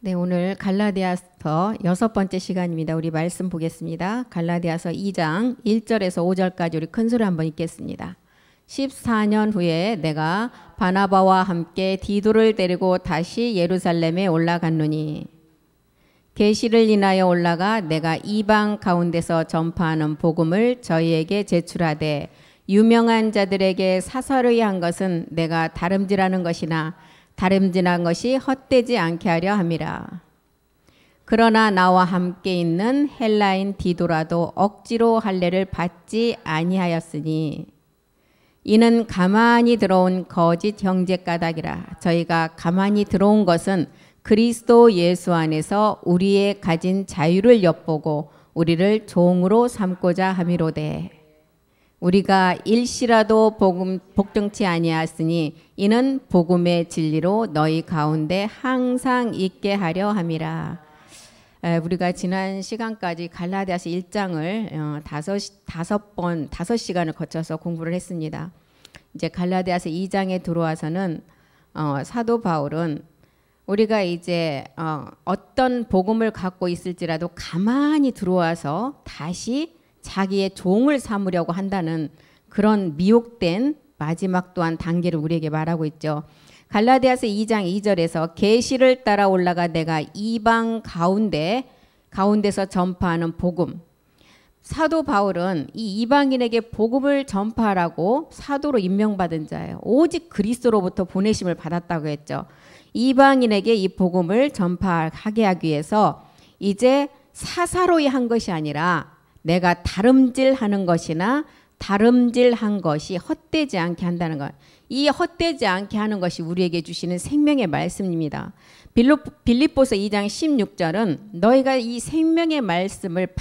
네, 오늘 갈라디아서 6번째 시간입니다. 우리 말씀 보겠습니다. 갈라디아서 2장 1절에서 5절까지 우리 큰 소리 한번 읽겠습니다. 14년 후에 내가 바나바와 함께 디도를 데리고 다시 예루살렘에 올라갔노니 계시를 인하여 올라가 내가 이방 가운데서 전파하는 복음을 저희에게 제출하되 유명한 자들에게 사설의 한 것은 내가 다름질하는 것이나 다름질한 것이 헛되지 않게 하려 함이라. 그러나 나와 함께 있는 헬라인 디도라도 억지로 할례를 받지 아니하였으니 이는 가만히 들어온 거짓 형제 까닭이라. 저희가 가만히 들어온 것은 그리스도 예수 안에서 우리의 가진 자유를 엿보고 우리를 종으로 삼고자 함이로되 우리가 일시라도 복종치 아니하였으니 이는 복음의 진리로 너희 가운데 항상 있게 하려 함이라. 우리가 지난 시간까지 갈라디아서 1장을 다섯 시간을 거쳐서 공부를 했습니다. 이제 갈라디아서 2장에 들어와서는 사도 바울은 우리가 이제 어떤 복음을 갖고 있을지라도 가만히 들어와서 다시 자기의 종을 삼으려고 한다는 그런 미혹된 마지막 또한 단계를 우리에게 말하고 있죠. 갈라디아서 2장 2절에서 계시를 따라 올라가 내가 이방 가운데서 전파하는 복음. 사도 바울은 이 이방인에게 복음을 전파하라고 사도로 임명받은 자예요. 오직 그리스도로부터 보내심을 받았다고 했죠. 이방인에게 이 복음을 전파하게 하기 위해서 이제 사사로이 한 것이 아니라 내가 다름질하는 것이나 다름질한 것이 헛되지 않게 한다는 것. 이 헛되지 않게 하는 것이 우리에게 주시는 생명의 말씀입니다. 빌립보서 2장 16절은 너희가 이 생명의 말씀을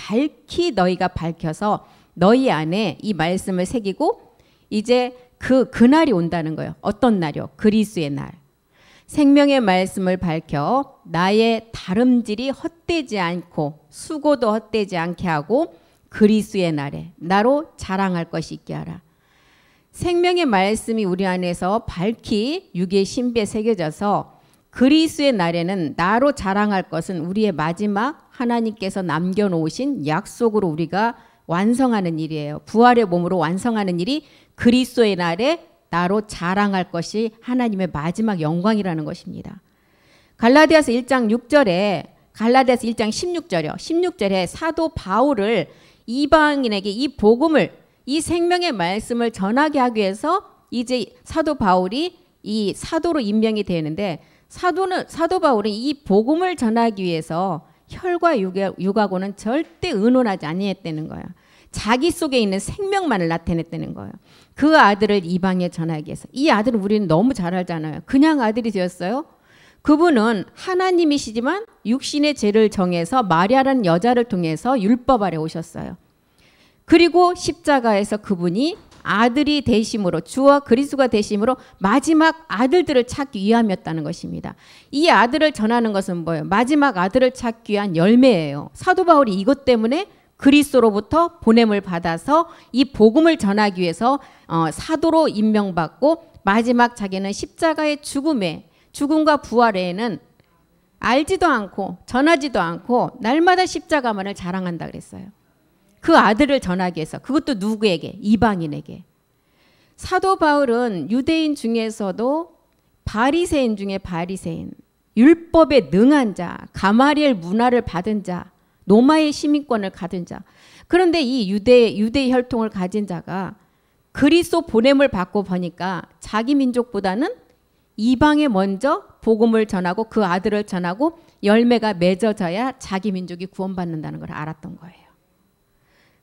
너희가 밝혀서 너희 안에 이 말씀을 새기고 이제 그날이 온다는 거예요. 어떤 날이요? 그리스도의 날. 생명의 말씀을 밝혀 나의 다름질이 헛되지 않고 수고도 헛되지 않게 하고 그리스도의 날에 나로 자랑할 것이 있게 하라. 생명의 말씀이 우리 안에서 밝히 육의 신비에 새겨져서 그리스도의 날에는 나로 자랑할 것은 우리의 마지막 하나님께서 남겨놓으신 약속으로 우리가 완성하는 일이에요. 부활의 몸으로 완성하는 일이 그리스도의 날에 나로 자랑할 것이 하나님의 마지막 영광이라는 것입니다. 갈라디아서 1장 16절이요. 16절에 사도 바울을 이방인에게 이 복음을 이 생명의 말씀을 전하게 하기 위해서 이제 사도 바울이 이 사도로 임명이 되는데 사도 바울은 이 복음을 전하기 위해서 혈과 육하고는 절대 의논하지 아니했다는 거예요. 자기 속에 있는 생명만을 나타냈다는 거예요. 그 아들을 이방에 전하기 위해서. 이 아들은 우리는 너무 잘 알잖아요. 그냥 아들이 되었어요. 그분은 하나님이시지만 육신의 죄를 정해서 마리아라는 여자를 통해서 율법 아래 오셨어요. 그리고 십자가에서 그분이 아들이 되심으로 주와 그리스도가 되심으로 마지막 아들들을 찾기 위함이었다는 것입니다. 이 아들을 전하는 것은 뭐예요? 마지막 아들을 찾기 위한 열매예요. 사도 바울이 이것 때문에 그리스도로부터 보냄을 받아서 이 복음을 전하기 위해서 사도로 임명받고 마지막 자기는 십자가의 죽음과 부활에는 알지도 않고 전하지도 않고 날마다 십자가만을 자랑한다 그랬어요. 그 아들을 전하기 위해서. 그것도 누구에게? 이방인에게. 사도 바울은 유대인 중에서도 바리새인 중에 바리새인, 율법에 능한 자, 가마리엘 문화를 받은 자, 로마의 시민권을 가진 자. 그런데 이 유대 혈통을 가진 자가 그리스도 보냄을 받고 보니까 자기 민족보다는 이방에 먼저 복음을 전하고 그 아들을 전하고 열매가 맺어져야 자기 민족이 구원받는다는 걸 알았던 거예요.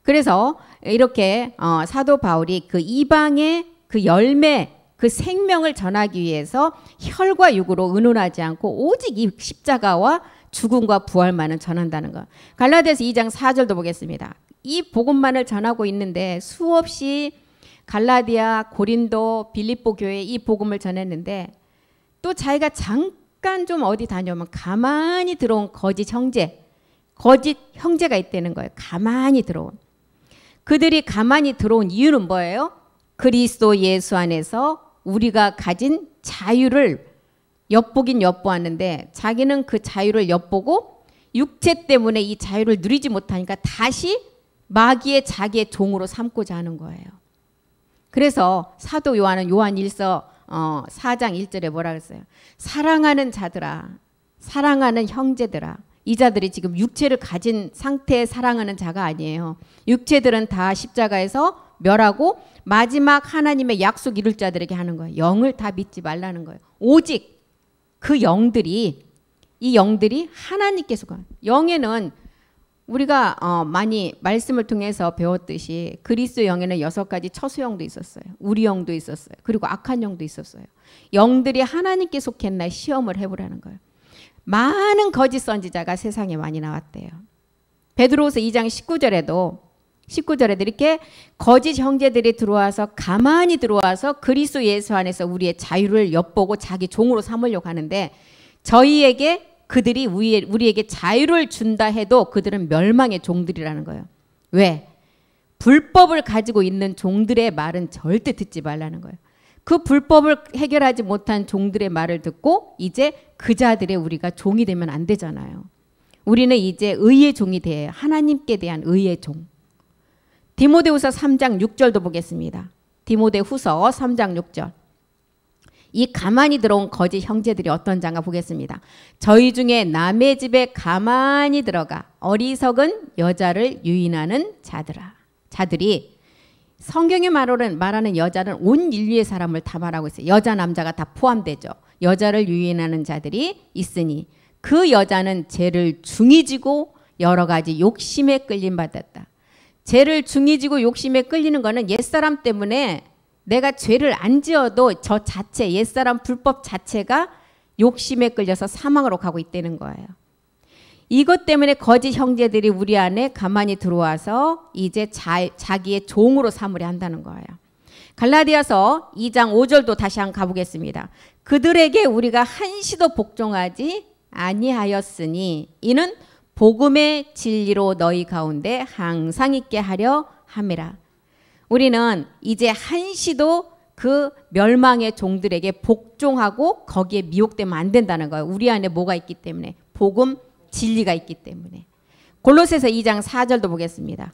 그래서 이렇게 사도 바울이 그 이방의 그 열매, 그 생명을 전하기 위해서 혈과 육으로 의논하지 않고 오직 이 십자가와 죽음과 부활만을 전한다는 것. 갈라디아서 2장 4절도 보겠습니다. 이 복음만을 전하고 있는데 수없이 갈라디아, 고린도, 빌립보 교회에 이 복음을 전했는데 또 자기가 잠깐 좀 어디 다녀오면 가만히 들어온 거짓 형제가 있다는 거예요. 가만히 들어온. 그들이 가만히 들어온 이유는 뭐예요? 그리스도 예수 안에서 우리가 가진 자유를 엿보긴 엿보았는데 자기는 그 자유를 엿보고 육체 때문에 이 자유를 누리지 못하니까 다시 마귀의 자기의 종으로 삼고자 하는 거예요. 그래서 사도 요한은 요한 1서 4장 1절에 뭐라 그랬어요? 사랑하는 자들아, 사랑하는 형제들아. 이 자들이 지금 육체를 가진 상태에 사랑하는 자가 아니에요. 육체들은 다 십자가에서 멸하고 마지막 하나님의 약속 이룰 자들에게 하는 거예요. 영을 다 믿지 말라는 거예요. 오직 그 영들이, 이 영들이 하나님께 속한, 영에는 우리가 많이 말씀을 통해서 배웠듯이 그리스도 영에는 6가지 처소영도 있었어요. 우리 영도 있었어요. 그리고 악한 영도 있었어요. 영들이 하나님께 속했나 시험을 해보라는 거예요. 많은 거짓 선지자가 세상에 많이 나왔대요. 베드로후서 2장 19절에도 이렇게 거짓 형제들이 들어와서 가만히 들어와서 그리스도 예수 안에서 우리의 자유를 엿보고 자기 종으로 삼으려고 하는데 저희에게 그들이 우리에게 자유를 준다 해도 그들은 멸망의 종들이라는 거예요. 왜? 불법을 가지고 있는 종들의 말은 절대 듣지 말라는 거예요. 그 불법을 해결하지 못한 종들의 말을 듣고 이제 그 자들의 우리가 종이 되면 안 되잖아요. 우리는 이제 의의 종이 돼요. 하나님께 대한 의의 종. 디모데후서 3장 6절도 보겠습니다. 디모데후서 3장 6절. 이 가만히 들어온 거짓 형제들이 어떤 자인가 보겠습니다. 저희 중에 남의 집에 가만히 들어가 어리석은 여자를 유인하는 자들이 성경에 말하는 여자는 온 인류의 사람을 다 말하고 있어요. 여자 남자가 다 포함되죠. 여자를 유인하는 자들이 있으니 그 여자는 죄를 중히 지고 여러 가지 욕심에 끌림 받았다. 죄를 중히 지고 욕심에 끌리는 거는 옛사람 때문에 내가 죄를 안 지어도 저 자체 옛사람 불법 자체가 욕심에 끌려서 사망으로 가고 있다는 거예요. 이것 때문에 거짓 형제들이 우리 안에 가만히 들어와서 이제 자기의 종으로 삼으려 한다는 거예요. 갈라디아서 2장 5절도 다시 한번 가보겠습니다. 그들에게 우리가 한시도 복종하지 아니하였으니 이는 복음의 진리로 너희 가운데 항상 있게 하려 함이라. 우리는 이제 한시도 그 멸망의 종들에게 복종하고 거기에 미혹되면 안 된다는 거예요. 우리 안에 뭐가 있기 때문에? 복음 진리가 있기 때문에. 골로새서 2장 4절도 보겠습니다.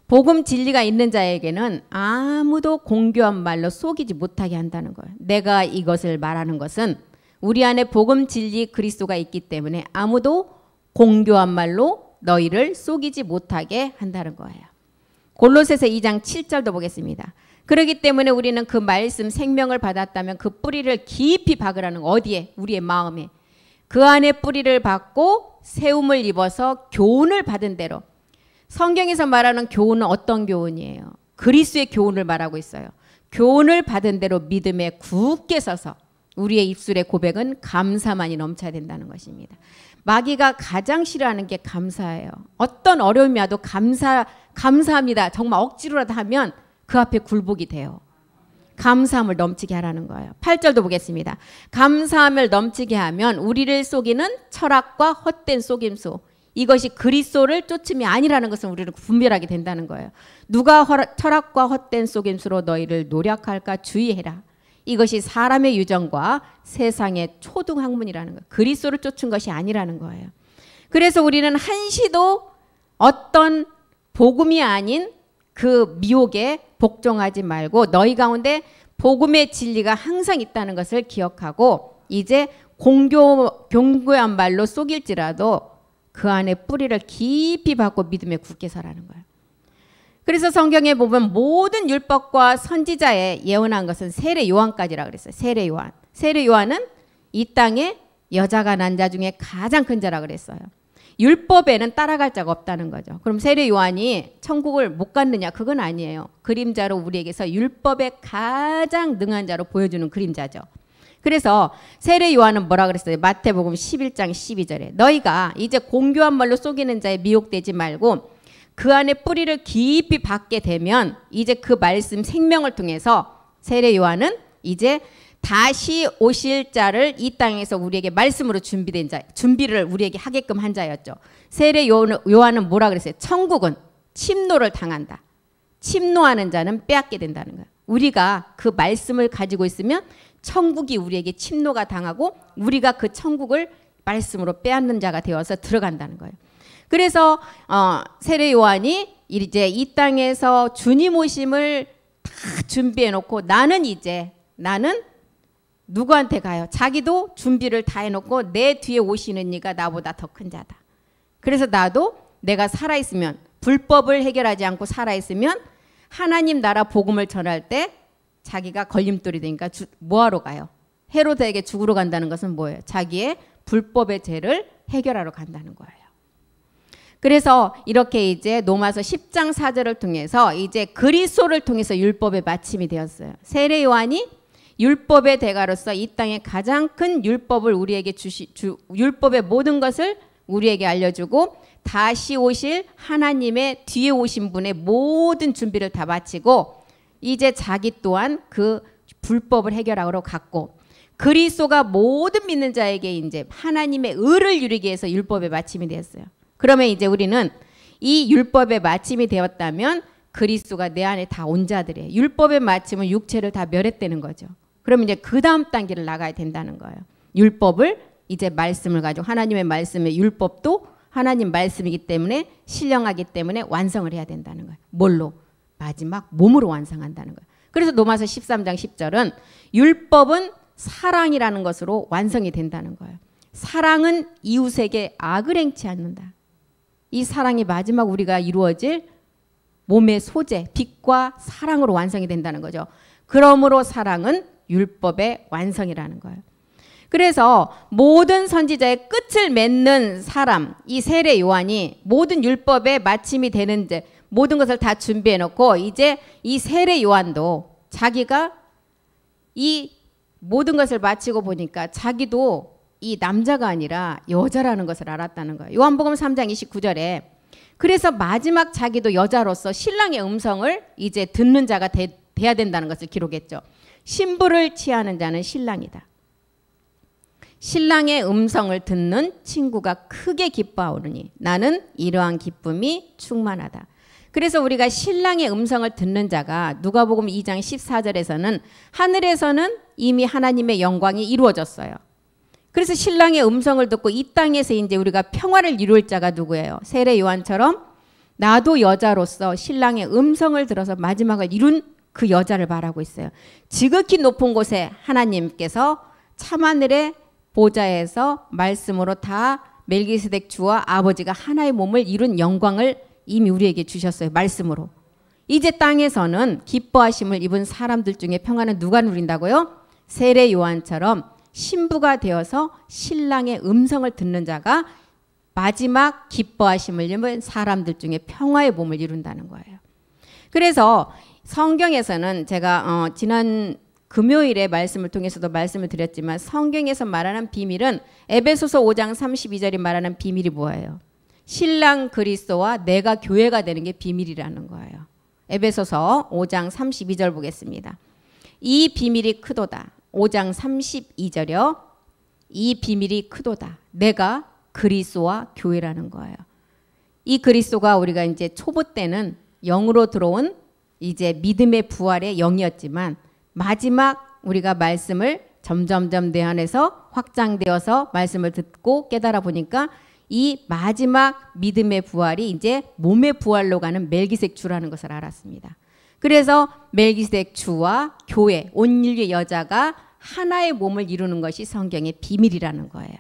복음 진리가 있는 자에게는 아무도 공교한 말로 속이지 못하게 한다는 거예요. 내가 이것을 말하는 것은 우리 안에 복음 진리 그리스도가 있기 때문에 아무도 공교한 말로 너희를 속이지 못하게 한다는 거예요. 골로새서 2장 7절도 보겠습니다. 그렇기 때문에 우리는 그 말씀 생명을 받았다면 그 뿌리를 깊이 박으라는 거. 어디에? 우리의 마음에. 그 안에 뿌리를 박고 세움을 입어서 교훈을 받은 대로. 성경에서 말하는 교훈은 어떤 교훈이에요? 그리스도의 교훈을 말하고 있어요. 교훈을 받은 대로 믿음에 굳게 서서 우리의 입술의 고백은 감사만이 넘쳐야 된다는 것입니다. 마귀가 가장 싫어하는 게 감사예요. 어떤 어려움이 와도 감사합니다. 정말 억지로라도 하면 그 앞에 굴복이 돼요. 감사함을 넘치게 하라는 거예요. 8절도 보겠습니다. 감사함을 넘치게 하면 우리를 속이는 철학과 헛된 속임수. 이것이 그리스도를 쫓음이 아니라는 것을 우리는 분별하게 된다는 거예요. 누가 철학과 헛된 속임수로 너희를 노력할까 주의해라. 이것이 사람의 유정과 세상의 초등학문이라는 거예요. 그리스도를 쫓은 것이 아니라는 거예요. 그래서 우리는 한시도 어떤 복음이 아닌 그 미혹에 복종하지 말고 너희 가운데 복음의 진리가 항상 있다는 것을 기억하고 이제 공교한 말로 속일지라도 그 안에 뿌리를 깊이 박고 믿음에 굳게 서라는 거예요. 그래서 성경에 보면 모든 율법과 선지자에 예언한 것은 세례 요한까지라 그랬어요. 세례 요한. 세례 요한은 이 땅에 여자가 난 자 중에 가장 큰 자라 그랬어요. 율법에는 따라갈 자가 없다는 거죠. 그럼 세례 요한이 천국을 못 갔느냐? 그건 아니에요. 그림자로 우리에게서 율법의 가장 능한 자로 보여주는 그림자죠. 그래서 세례 요한은 뭐라 그랬어요? 마태복음 11장 12절에 너희가 이제 공교한 말로 속이는 자에 미혹되지 말고 그 안에 뿌리를 깊이 박게 되면 이제 그 말씀 생명을 통해서 세례 요한은 이제 다시 오실 자를 이 땅에서 우리에게 말씀으로 준비된 자, 준비를 우리에게 하게끔 한 자였죠. 세례 요한은 뭐라 그랬어요? 천국은 침노를 당한다. 침노하는 자는 빼앗게 된다는 거예요. 우리가 그 말씀을 가지고 있으면 천국이 우리에게 침노가 당하고 우리가 그 천국을 말씀으로 빼앗는 자가 되어서 들어간다는 거예요. 그래서 세례 요한이 이제 이 땅에서 주님 오심을 다 준비해 놓고 나는 누구한테 가요? 자기도 준비를 다 해놓고 내 뒤에 오시는 이가 나보다 더 큰 자다. 그래서 나도 내가 살아있으면 불법을 해결하지 않고 살아있으면 하나님 나라 복음을 전할 때 자기가 걸림돌이 되니까 뭐하러 가요? 헤로드에게 죽으러 간다는 것은 뭐예요? 자기의 불법의 죄를 해결하러 간다는 거예요. 그래서 이렇게 이제 로마서 10장 4절을 통해서 이제 그리스도를 통해서 율법의 마침이 되었어요. 세례 요한이 율법의 대가로서 이 땅에 가장 큰 율법을 우리에게 율법의 모든 것을 우리에게 알려주고 다시 오실 하나님의 뒤에 오신 분의 모든 준비를 다 마치고 이제 자기 또한 그 불법을 해결하러 갔고 그리스도가 모든 믿는 자에게 이제 하나님의 의를 이루기 위해서 율법의 마침이 되었어요. 그러면 이제 우리는 이 율법의 마침이 되었다면 그리스도가 내 안에 다 온 자들이에요. 율법의 마침은 육체를 다 멸했다는 거죠. 그러면 이제 그 다음 단계를 나가야 된다는 거예요. 율법을 이제 말씀을 가지고 하나님의 말씀의 율법도 하나님 말씀이기 때문에 신령하기 때문에 완성을 해야 된다는 거예요. 뭘로? 마지막 몸으로 완성한다는 거예요. 그래서 로마서 13장 10절은 율법은 사랑이라는 것으로 완성이 된다는 거예요. 사랑은 이웃에게 악을 행치 않는다. 이 사랑이 마지막 우리가 이루어질 몸의 소재, 빛과 사랑으로 완성이 된다는 거죠. 그러므로 사랑은 율법의 완성이라는 거예요. 그래서 모든 선지자의 끝을 맺는 사람, 이 세례 요한이 모든 율법의 마침이 되는데 모든 것을 다 준비해 놓고 이제 이 세례 요한도 자기가 이 모든 것을 마치고 보니까 자기도 이 남자가 아니라 여자라는 것을 알았다는 거예요. 요한복음 3장 29절에 그래서 마지막 자기도 여자로서 신랑의 음성을 이제 듣는 자가 돼야 된다는 것을 기록했죠. 신부를 취하는 자는 신랑이다. 신랑의 음성을 듣는 친구가 크게 기뻐하오르니 나는 이러한 기쁨이 충만하다. 그래서 우리가 신랑의 음성을 듣는 자가 누가복음 2장 14절에서는 하늘에서는 이미 하나님의 영광이 이루어졌어요. 그래서 신랑의 음성을 듣고 이 땅에서 이제 우리가 평화를 이룰 자가 누구예요? 세례 요한처럼 나도 여자로서 신랑의 음성을 들어서 마지막을 이룬 그 여자를 말하고 있어요. 지극히 높은 곳에 하나님께서 참하늘의 보좌에서 말씀으로 다 멜기세덱 주와 아버지가 하나의 몸을 이룬 영광을 이미 우리에게 주셨어요. 말씀으로. 이제 땅에서는 기뻐하심을 입은 사람들 중에 평안은 누가 누린다고요? 세례 요한처럼 신부가 되어서 신랑의 음성을 듣는 자가 마지막 기뻐하심을 입은 사람들 중에 평화의 몸을 이룬다는 거예요. 그래서 성경에서는 제가 지난 금요일에 말씀을 통해서도 말씀을 드렸지만 성경에서 말하는 비밀은 에베소서 5장 32절이 말하는 비밀이 뭐예요? 신랑 그리스도와 내가 교회가 되는 게 비밀이라는 거예요. 에베소서 5장 32절 보겠습니다. 이 비밀이 크도다. 5장 32절이요. 이 비밀이 크도다. 내가 그리스도와 교회라는 거예요. 이 그리스도가 우리가 이제 초보 때는 영으로 들어온 이제 믿음의 부활의 영이었지만 마지막 우리가 말씀을 점점점 내 안에서 확장되어서 말씀을 듣고 깨달아 보니까 이 마지막 믿음의 부활이 이제 몸의 부활로 가는 멜기세덱 주라는 것을 알았습니다. 그래서 멜기세덱 주와 교회, 온 인류의 여자가 하나의 몸을 이루는 것이 성경의 비밀이라는 거예요.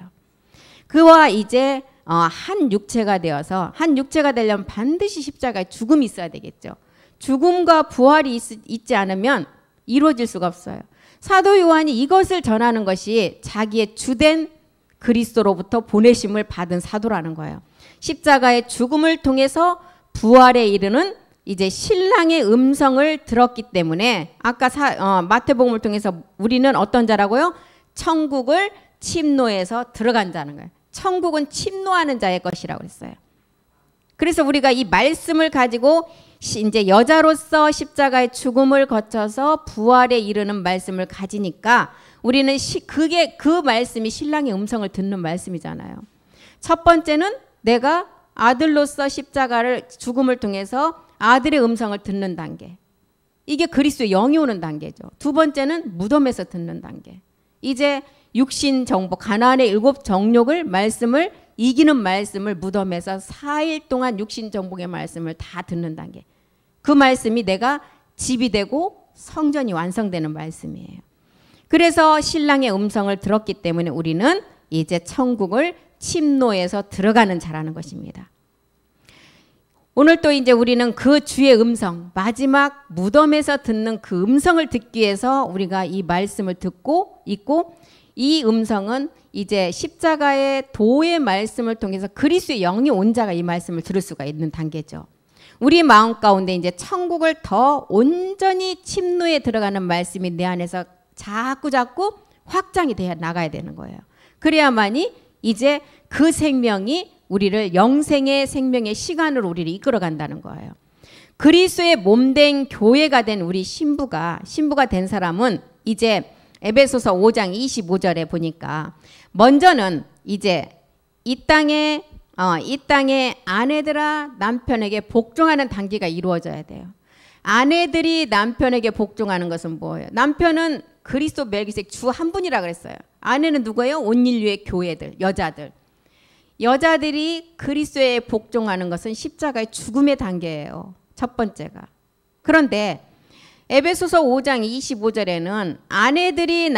그와 이제 한 육체가 되어서 한 육체가 되려면 반드시 십자가에 죽음이 있어야 되겠죠. 죽음과 부활이 있지 않으면 이루어질 수가 없어요. 사도 요한이 이것을 전하는 것이 자기의 주된 그리스도로부터 보내심을 받은 사도라는 거예요. 십자가의 죽음을 통해서 부활에 이르는 이제 신랑의 음성을 들었기 때문에 아까 마태복음을 통해서 우리는 어떤 자라고요? 천국을 침노해서 들어간 자는 거예요. 천국은 침노하는 자의 것이라고 그랬어요. 그래서 우리가 이 말씀을 가지고 이제 여자로서 십자가의 죽음을 거쳐서 부활에 이르는 말씀을 가지니까 우리는 그게 그 말씀이 신랑의 음성을 듣는 말씀이잖아요. 첫 번째는 내가 아들로서 십자가를 죽음을 통해서 아들의 음성을 듣는 단계. 이게 그리스도의 영이 오는 단계죠. 두 번째는 무덤에서 듣는 단계. 이제 육신 정복, 가나안의 7 정욕을 말씀을 이기는 말씀을 무덤에서 4일 동안 육신 정복의 말씀을 다 듣는 단계. 그 말씀이 내가 집이 되고 성전이 완성되는 말씀이에요. 그래서 신랑의 음성을 들었기 때문에 우리는 이제 천국을 침노해서 들어가는 자라는 것입니다. 오늘 또 이제 우리는 그 주의 음성, 마지막 무덤에서 듣는 그 음성을 듣기 위해서 우리가 이 말씀을 듣고 있고, 이 음성은 이제 십자가의 도의 말씀을 통해서 그리스도의 영이 온 자가 이 말씀을 들을 수가 있는 단계죠. 우리 마음 가운데 이제 천국을 더 온전히 침노에 들어가는 말씀이 내 안에서 자꾸 확장이 되어 나가야 되는 거예요. 그래야만이 이제 그 생명이 우리를 영생의 생명의 시간으로 우리를 이끌어 간다는 거예요. 그리스도의 몸된 교회가 된 우리 신부가 된 사람은 이제 에베소서 5장 25절에 보니까 먼저는 이제 이 땅에 아내들아 남편에게 복종하는 단계가 이루어져야 돼요. 아내들이 남편에게 복종하는 것은 뭐예요? 남편은 그리스도 멜기세덱 주 한 분이라 그랬어요. 아내는 누구예요? 온 인류의 교회들, 여자들이 그리스도에 복종하는 것은 십자가의 죽음의 단계예요. 첫 번째가. 그런데 에베소서 5장 25절에는 아내들이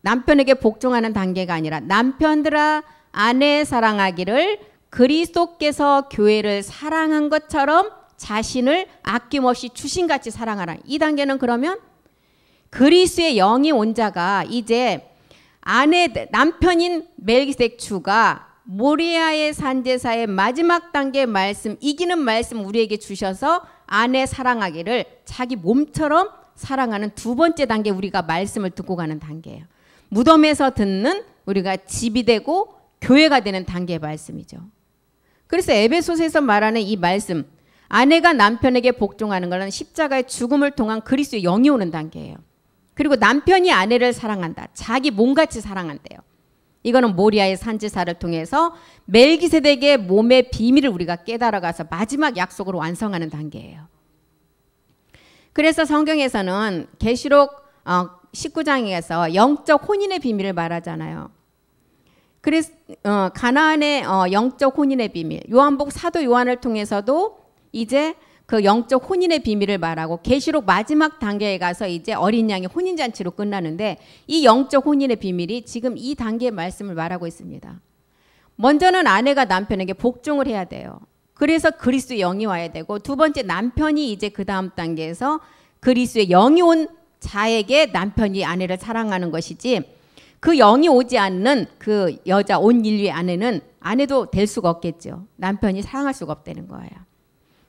남편에게 복종하는 단계가 아니라 남편들아 아내 사랑하기를 그리스도께서 교회를 사랑한 것처럼 자신을 아낌없이 주신같이 사랑하라. 이 단계는 그러면 그리스도의 영이 온 자가 이제 남편인 멜기세덱 주가 모리아의 산제사의 마지막 단계 말씀, 이기는 말씀 우리에게 주셔서 아내 사랑하기를 자기 몸처럼 사랑하는 두 번째 단계, 우리가 말씀을 듣고 가는 단계예요. 무덤에서 듣는 우리가 집이 되고 교회가 되는 단계의 말씀이죠. 그래서 에베소서에서 말하는 이 말씀, 아내가 남편에게 복종하는 것은 십자가의 죽음을 통한 그리스도의 영이 오는 단계예요. 그리고 남편이 아내를 사랑한다. 자기 몸같이 사랑한대요. 이거는 모리아의 산제사를 통해서 멜기세덱의 몸의 비밀을 우리가 깨달아가서 마지막 약속으로 완성하는 단계예요. 그래서 성경에서는 계시록 19장에서 영적 혼인의 비밀을 말하잖아요. 그래서 가나안의 영적 혼인의 비밀, 요한복 사도 요한을 통해서도 이제 그 영적 혼인의 비밀을 말하고, 계시록 마지막 단계에 가서 이제 어린 양의 혼인잔치로 끝나는데, 이 영적 혼인의 비밀이 지금 이 단계의 말씀을 말하고 있습니다. 먼저는 아내가 남편에게 복종을 해야 돼요. 그래서 그리스도의 영이 와야 되고, 두 번째 남편이 이제 그 다음 단계에서 그리스도의 영이 온 자에게 남편이 아내를 사랑하는 것이지, 그 영이 오지 않는 그 여자 온 인류의 아내도 될 수가 없겠죠. 남편이 사랑할 수가 없다는 거예요.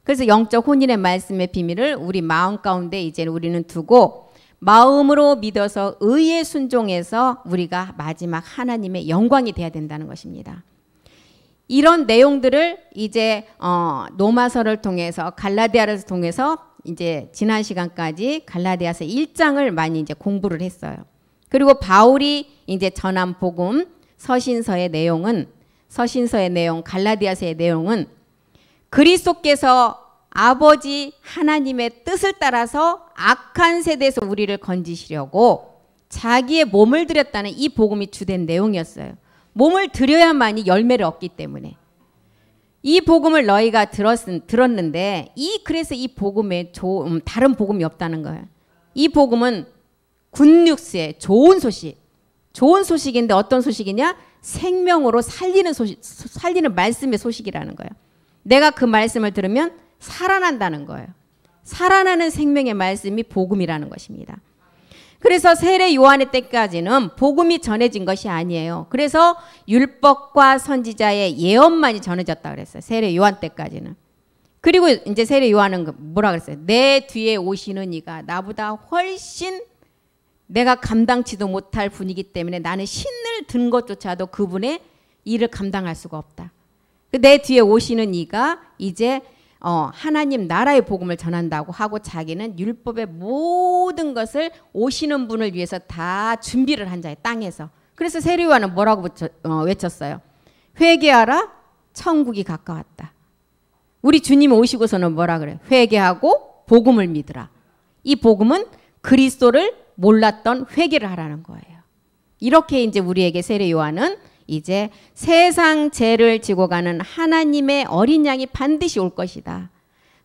그래서 영적 혼인의 말씀의 비밀을 우리 마음 가운데 이제 우리는 두고 마음으로 믿어서 의에 순종해서 우리가 마지막 하나님의 영광이 돼야 된다는 것입니다. 이런 내용들을 이제 로마서를 통해서 갈라디아를 통해서 이제 지난 시간까지 갈라디아서 1장을 많이 이제 공부를 했어요. 그리고 바울이 이제 전한 복음 서신서의 내용, 갈라디아서의 내용은 그리스도께서 아버지 하나님의 뜻을 따라서 악한 세대에서 우리를 건지시려고 자기의 몸을 드렸다는 이 복음이 주된 내용이었어요. 몸을 드려야만이 열매를 얻기 때문에. 이 복음을 너희가 들었는데 그래서 이 복음에 다른 복음이 없다는 거예요. 이 복음은 굿뉴스의 좋은 소식인데 어떤 소식이냐? 생명으로 살리는 말씀의 소식이라는 거예요. 내가 그 말씀을 들으면 살아난다는 거예요. 살아나는 생명의 말씀이 복음이라는 것입니다. 그래서 세례 요한의 때까지는 복음이 전해진 것이 아니에요. 그래서 율법과 선지자의 예언만이 전해졌다 그랬어요. 세례 요한 때까지는. 그리고 이제 세례 요한은 뭐라 그랬어요? 내 뒤에 오시는 이가 나보다 훨씬 내가 감당치도 못할 분이기 때문에 나는 신을 든 것조차도 그분의 일을 감당할 수가 없다. 내 뒤에 오시는 이가 이제 하나님 나라의 복음을 전한다고 하고, 자기는 율법의 모든 것을 오시는 분을 위해서 다 준비를 한 자예요. 땅에서. 그래서 세례 요한은 뭐라고 외쳤어요? 회개하라, 천국이 가까웠다. 우리 주님이 오시고서는 뭐라 그래요? 회개하고 복음을 믿으라. 이 복음은 그리스도를 몰랐던 회개를 하라는 거예요. 이렇게 이제 우리에게 세례 요한은 이제 세상 죄를 지고 가는 하나님의 어린 양이 반드시 올 것이다.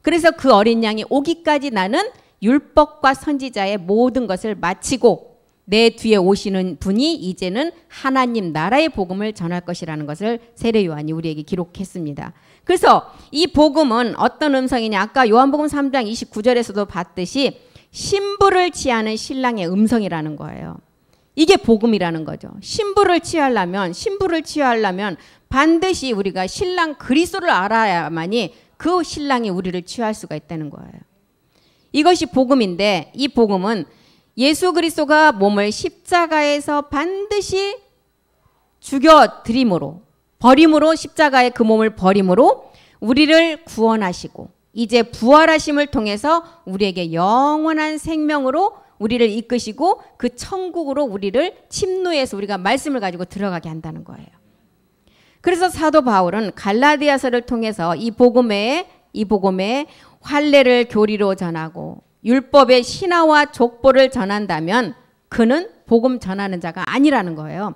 그래서 그 어린 양이 오기까지 나는 율법과 선지자의 모든 것을 마치고 내 뒤에 오시는 분이 이제는 하나님 나라의 복음을 전할 것이라는 것을 세례 요한이 우리에게 기록했습니다. 그래서 이 복음은 어떤 음성이냐? 아까 요한복음 3장 29절에서도 봤듯이 신부를 취하는 신랑의 음성이라는 거예요. 이게 복음이라는 거죠. 신부를 취하려면 반드시 우리가 신랑 그리스도를 알아야만이 그 신랑이 우리를 취할 수가 있다는 거예요. 이것이 복음인데 이 복음은 예수 그리스도가 몸을 십자가에서 반드시 죽여드림으로 버림으로 십자가의 그 몸을 버림으로 우리를 구원하시고 이제 부활하심을 통해서 우리에게 영원한 생명으로 우리를 이끄시고 그 천국으로 우리를 침노해서 우리가 말씀을 가지고 들어가게 한다는 거예요. 그래서 사도 바울은 갈라디아서를 통해서 이 복음의 환례를 교리로 전하고 율법의 신화와 족보를 전한다면 그는 복음 전하는 자가 아니라는 거예요.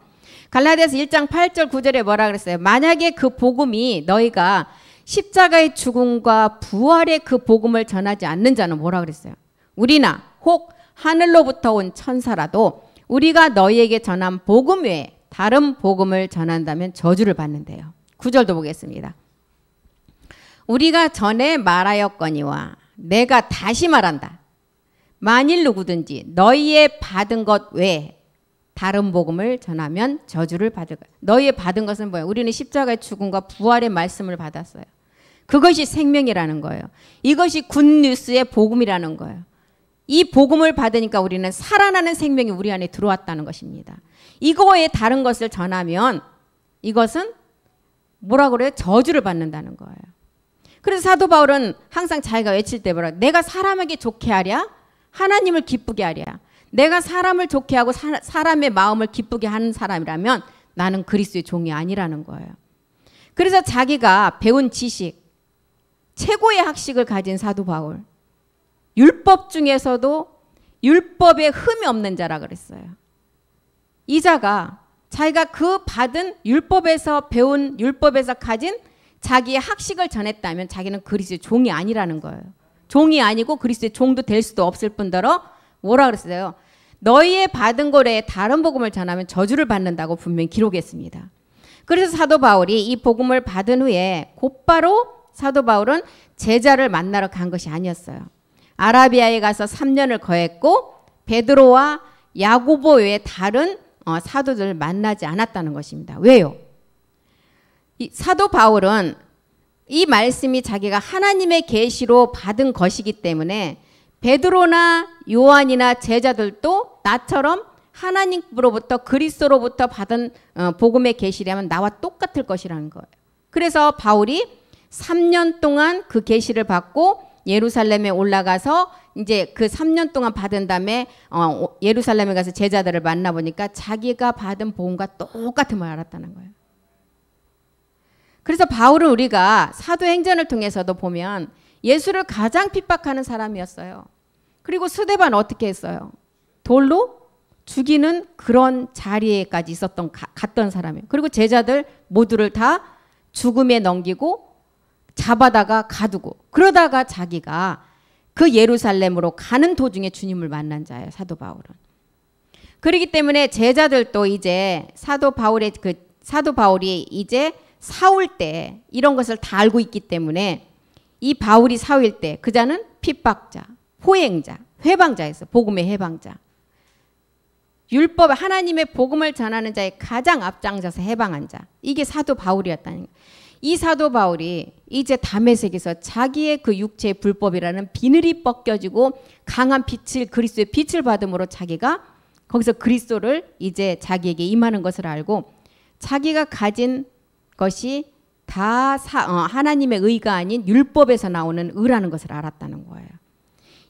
갈라디아서 1장 8절 9절에 뭐라 그랬어요? 만약에 그 복음이 너희가 십자가의 죽음과 부활의 그 복음을 전하지 않는 자는 뭐라 그랬어요? 우리나 혹 하늘로부터 온 천사라도 우리가 너희에게 전한 복음 외에 다른 복음을 전한다면 저주를 받는데요. 9절도 보겠습니다. 우리가 전에 말하였거니와 내가 다시 말한다. 만일 누구든지 너희의 받은 것 외에 다른 복음을 전하면 저주를 받을 거야. 너희의 받은 것은 뭐예요? 우리는 십자가의 죽음과 부활의 말씀을 받았어요. 그것이 생명이라는 거예요. 이것이 굿뉴스의 복음이라는 거예요. 이 복음을 받으니까 우리는 살아나는 생명이 우리 안에 들어왔다는 것입니다. 이거에 다른 것을 전하면 이것은 뭐라 그래요? 저주를 받는다는 거예요. 그래서 사도 바울은 항상 자기가 외칠 때 뭐라 내가 사람에게 좋게 하랴? 하나님을 기쁘게 하랴? 내가 사람을 좋게 하고 사람의 마음을 기쁘게 하는 사람이라면 나는 그리스도의 종이 아니라는 거예요. 그래서 자기가 배운 지식, 최고의 학식을 가진 사도 바울, 율법 중에서도 율법에 흠이 없는 자라 그랬어요. 이 자가 자기가 그 받은 율법에서 배운 율법에서 가진 자기의 학식을 전했다면 자기는 그리스도의 종이 아니라는 거예요. 종이 아니고 그리스도의 종도 될 수도 없을 뿐더러 뭐라 그랬어요? 너희의 받은 거에 다른 복음을 전하면 저주를 받는다고 분명히 기록했습니다. 그래서 사도 바울이 이 복음을 받은 후에 곧바로 사도 바울은 제자를 만나러 간 것이 아니었어요. 아라비아에 가서 3년을 거했고 베드로와 야고보 외에 다른 사도들을 만나지 않았다는 것입니다. 왜요? 이 사도 바울은 이 말씀이 자기가 하나님의 계시로 받은 것이기 때문에 베드로나 요한이나 제자들도 나처럼 하나님으로부터 그리스도로부터 받은 복음의 계시라면 나와 똑같을 것이라는 거예요. 그래서 바울이 3년 동안 그 계시를 받고 예루살렘에 올라가서 이제 그 3년 동안 받은 다음에 예루살렘에 가서 제자들을 만나보니까 자기가 받은 복음과 똑같음을 알았다는 거예요. 그래서 바울은 우리가 사도행전을 통해서도 보면 예수를 가장 핍박하는 사람이었어요. 그리고 스데반 어떻게 했어요? 돌로 죽이는 그런 자리에까지 갔던 사람이에요. 그리고 제자들 모두를 다 죽음에 넘기고 잡아다가 가두고 그러다가 자기가 그 예루살렘으로 가는 도중에 주님을 만난 자예요. 사도 바울은. 그렇기 때문에 제자들도 이제 사도 바울이 이제 사울 때 이런 것을 다 알고 있기 때문에 이 바울이 사울 때 그자는 핍박자, 포행자, 회방자였어요. 복음의 회방자. 율법 하나님의 복음을 전하는 자의 가장 앞장서서 해방한 자. 이게 사도 바울이었다는 거예요. 이 사도 바울이 이제 다메섹에서 자기의 그 육체의 불법이라는 비늘이 벗겨지고 강한 빛을 그리스도의 빛을 받음으로 자기가 거기서 그리스도를 이제 자기에게 임하는 것을 알고 자기가 가진 것이 다 하나님의 의가 아닌 율법에서 나오는 의라는 것을 알았다는 거예요.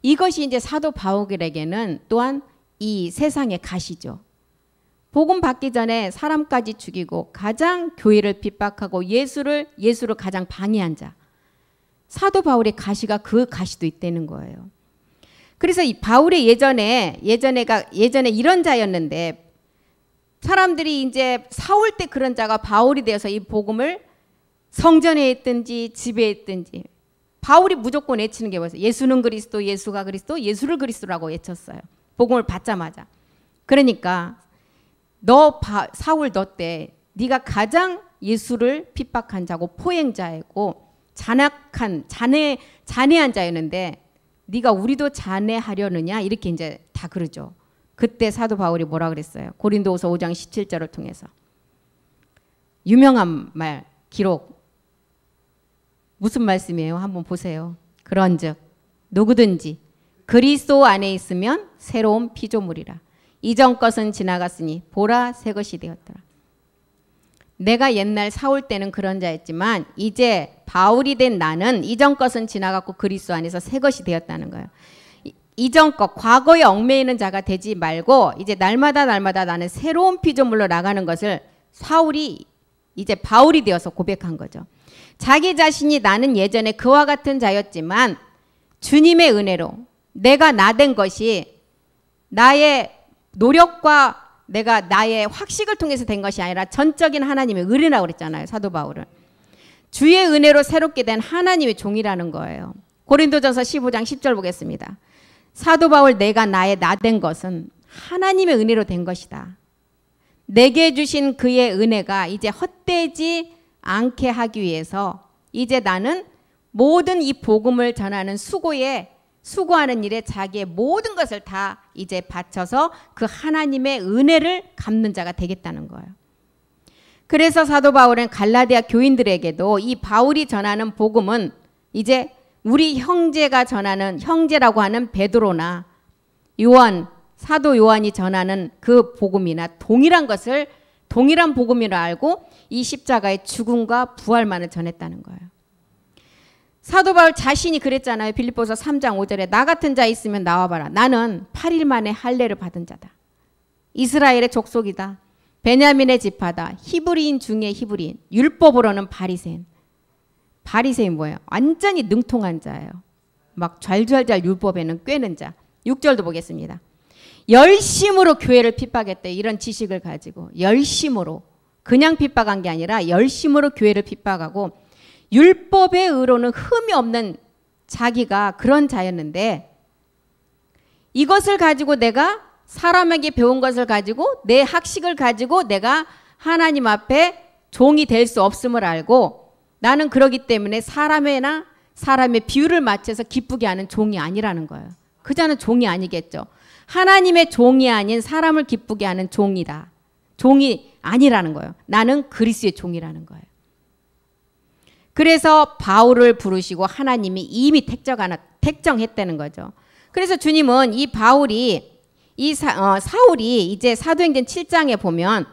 이것이 이제 사도 바울에게는 또한 이 세상의 가시죠. 복음 받기 전에 사람까지 죽이고 가장 교회를 핍박하고 예수를 가장 방해한 자. 사도 바울의 가시가 그 가시도 있다는 거예요. 그래서 이 바울의 예전에 이런 자였는데 사람들이 이제 사울 때 그런 자가 바울이 되어서 이 복음을 성전에 있든지 집에 있든지 바울이 무조건 외치는 게 뭐였어요? 예수는 그리스도, 예수가 그리스도, 예수를 그리스도라고 외쳤어요. 복음을 받자마자. 그러니까 사울 너 때 네가 가장 예수를 핍박한 자고 포행자이고 잔해한 자였는데 네가 우리도 잔해하려느냐 이렇게 이제 다 그러죠. 그때 사도 바울이 뭐라 그랬어요? 고린도후서 5장 17절을 통해서 유명한 말 기록 무슨 말씀이에요? 한번 보세요. 그런즉 누구든지 그리스도 안에 있으면 새로운 피조물이라. 이전 것은 지나갔으니 보라 새 것이 되었더라. 내가 옛날 사울 때는 그런 자였지만 이제 바울이 된 나는 이전 것은 지나갔고 그리스도 안에서 새 것이 되었다는 거예요. 이전 것, 과거에 얽매이는 자가 되지 말고 이제 날마다 나는 새로운 피조물로 나가는 것을 사울이 이제 바울이 되어서 고백한 거죠. 자기 자신이 나는 예전에 그와 같은 자였지만 주님의 은혜로 내가 나 된 것이 나의 노력과 내가 나의 확식을 통해서 된 것이 아니라 전적인 하나님의 은혜라고 그랬잖아요. 사도 바울은. 주의 은혜로 새롭게 된 하나님의 종이라는 거예요. 고린도전서 15장 10절 보겠습니다. 사도 바울 내가 나의 나 된 것은 하나님의 은혜로 된 것이다. 내게 주신 그의 은혜가 이제 헛되지 않게 하기 위해서 이제 나는 모든 이 복음을 전하는 수고하는 일에 자기의 모든 것을 다 이제 바쳐서 그 하나님의 은혜를 갚는 자가 되겠다는 거예요. 그래서 사도 바울은 갈라디아 교인들에게도 이 바울이 전하는 복음은 이제 우리 형제라고 하는 베드로나 요한, 사도 요한이 전하는 그 복음이나 동일한 복음이라 알고 이 십자가의 죽음과 부활만을 전했다는 거예요. 사도 바울 자신이 그랬잖아요. 빌립보서 3장 5절에 나 같은 자 있으면 나와봐라. 나는 8일 만에 할례를 받은 자다. 이스라엘의 족속이다. 베냐민의 지파다. 히브리인 중에 히브리인. 율법으로는 바리새인. 바리새인 뭐예요? 완전히 능통한 자예요. 막 잘잘잘 율법에는 꿰는 자. 6절도 보겠습니다. 열심으로 교회를 핍박했대. 이런 지식을 가지고 열심으로. 그냥 핍박한 게 아니라 열심으로 교회를 핍박하고 율법의 의로는 흠이 없는 자기가 그런 자였는데 이것을 가지고 내가 사람에게 배운 것을 가지고 내 학식을 가지고 내가 하나님 앞에 종이 될 수 없음을 알고 나는 그러기 때문에 사람의 비유를 맞춰서 기쁘게 하는 종이 아니라는 거예요. 그 자는 종이 아니겠죠. 하나님의 종이 아닌 사람을 기쁘게 하는 종이다. 종이 아니라는 거예요. 나는 그리스도의 종이라는 거예요. 그래서 바울을 부르시고 하나님이 이미 택정했다는 거죠. 그래서 주님은 이 바울이 사울이 이제 사도행전 7장에 보면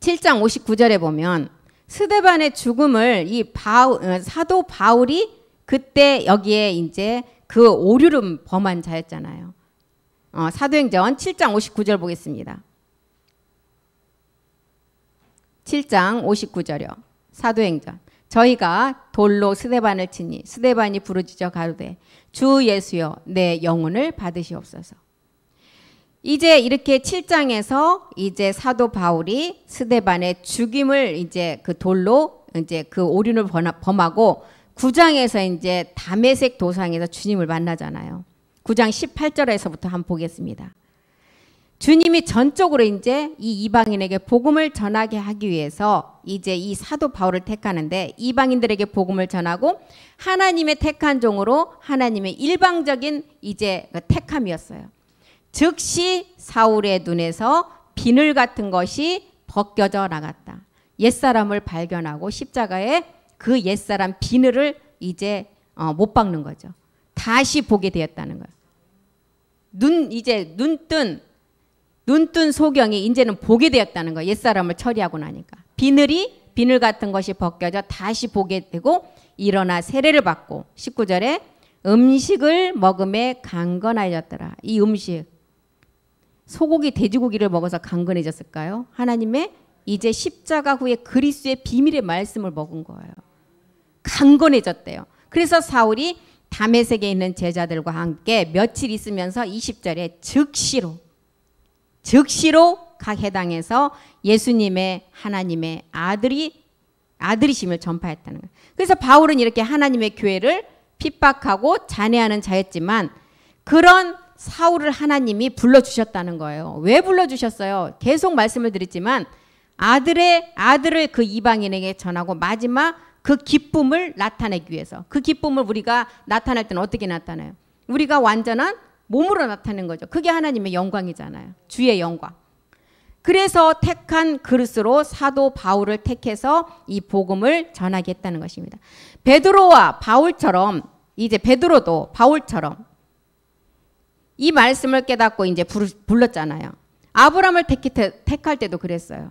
7장 59절에 보면 스데반의 죽음을 사도 바울이 그때 여기에 이제 그 오류를 범한 자였잖아요. 사도행전 7장 59절 보겠습니다. 7장 59절이요. 사도행전. 저희가 돌로 스데반을 치니 스데반이 부르짖어 가로되 주 예수여 내 영혼을 받으시옵소서. 이제 이렇게 7장에서 이제 사도 바울이 스데반의 죽임을 이제 그 돌로 이제 그 오륜을 범하고 9장에서 이제 다메섹 도상에서 주님을 만나잖아요. 9장 18절에서부터 한번 보겠습니다. 주님이 전적으로 이제 이 이방인에게 복음을 전하게 하기 위해서 이제 이 사도 바울을 택하는데 이방인들에게 복음을 전하고 하나님의 택한 종으로 하나님의 일방적인 이제 택함이었어요. 즉시 사울의 눈에서 비늘 같은 것이 벗겨져 나갔다. 옛사람을 발견하고 십자가에 그 옛사람 비늘을 이제 못 박는 거죠. 다시 보게 되었다는 거예요. 이제 눈뜬 소경이 이제는 보게 되었다는 거예요. 옛사람을 처리하고 나니까. 비늘 같은 것이 벗겨져 다시 보게 되고 일어나 세례를 받고 19절에 음식을 먹음에 강건해졌더라. 이 음식 소고기 돼지고기를 먹어서 강건해졌을까요? 하나님의 이제 십자가 후에 그리스도의 비밀의 말씀을 먹은 거예요. 강건해졌대요. 그래서 사울이 다메섹에 있는 제자들과 함께 며칠 있으면서 20절에 즉시로 각 해당에서 예수님의 하나님의 아들이심을 전파했다는 거예요. 그래서 바울은 이렇게 하나님의 교회를 핍박하고 잔해하는 자였지만 그런 사울을 하나님이 불러주셨다는 거예요. 왜 불러주셨어요? 계속 말씀을 드렸지만 아들을 그 이방인에게 전하고 마지막 그 기쁨을 나타내기 위해서. 그 기쁨을 우리가 나타낼 때는 어떻게 나타나요? 우리가 완전한 몸으로 나타내는 거죠. 그게 하나님의 영광이잖아요. 주의 영광. 그래서 택한 그릇으로 사도 바울을 택해서 이 복음을 전하게 했다는 것입니다. 베드로와 바울처럼 이제 베드로도 바울처럼 이 말씀을 깨닫고 이제 불렀잖아요. 아브라함을 택할 때도 그랬어요.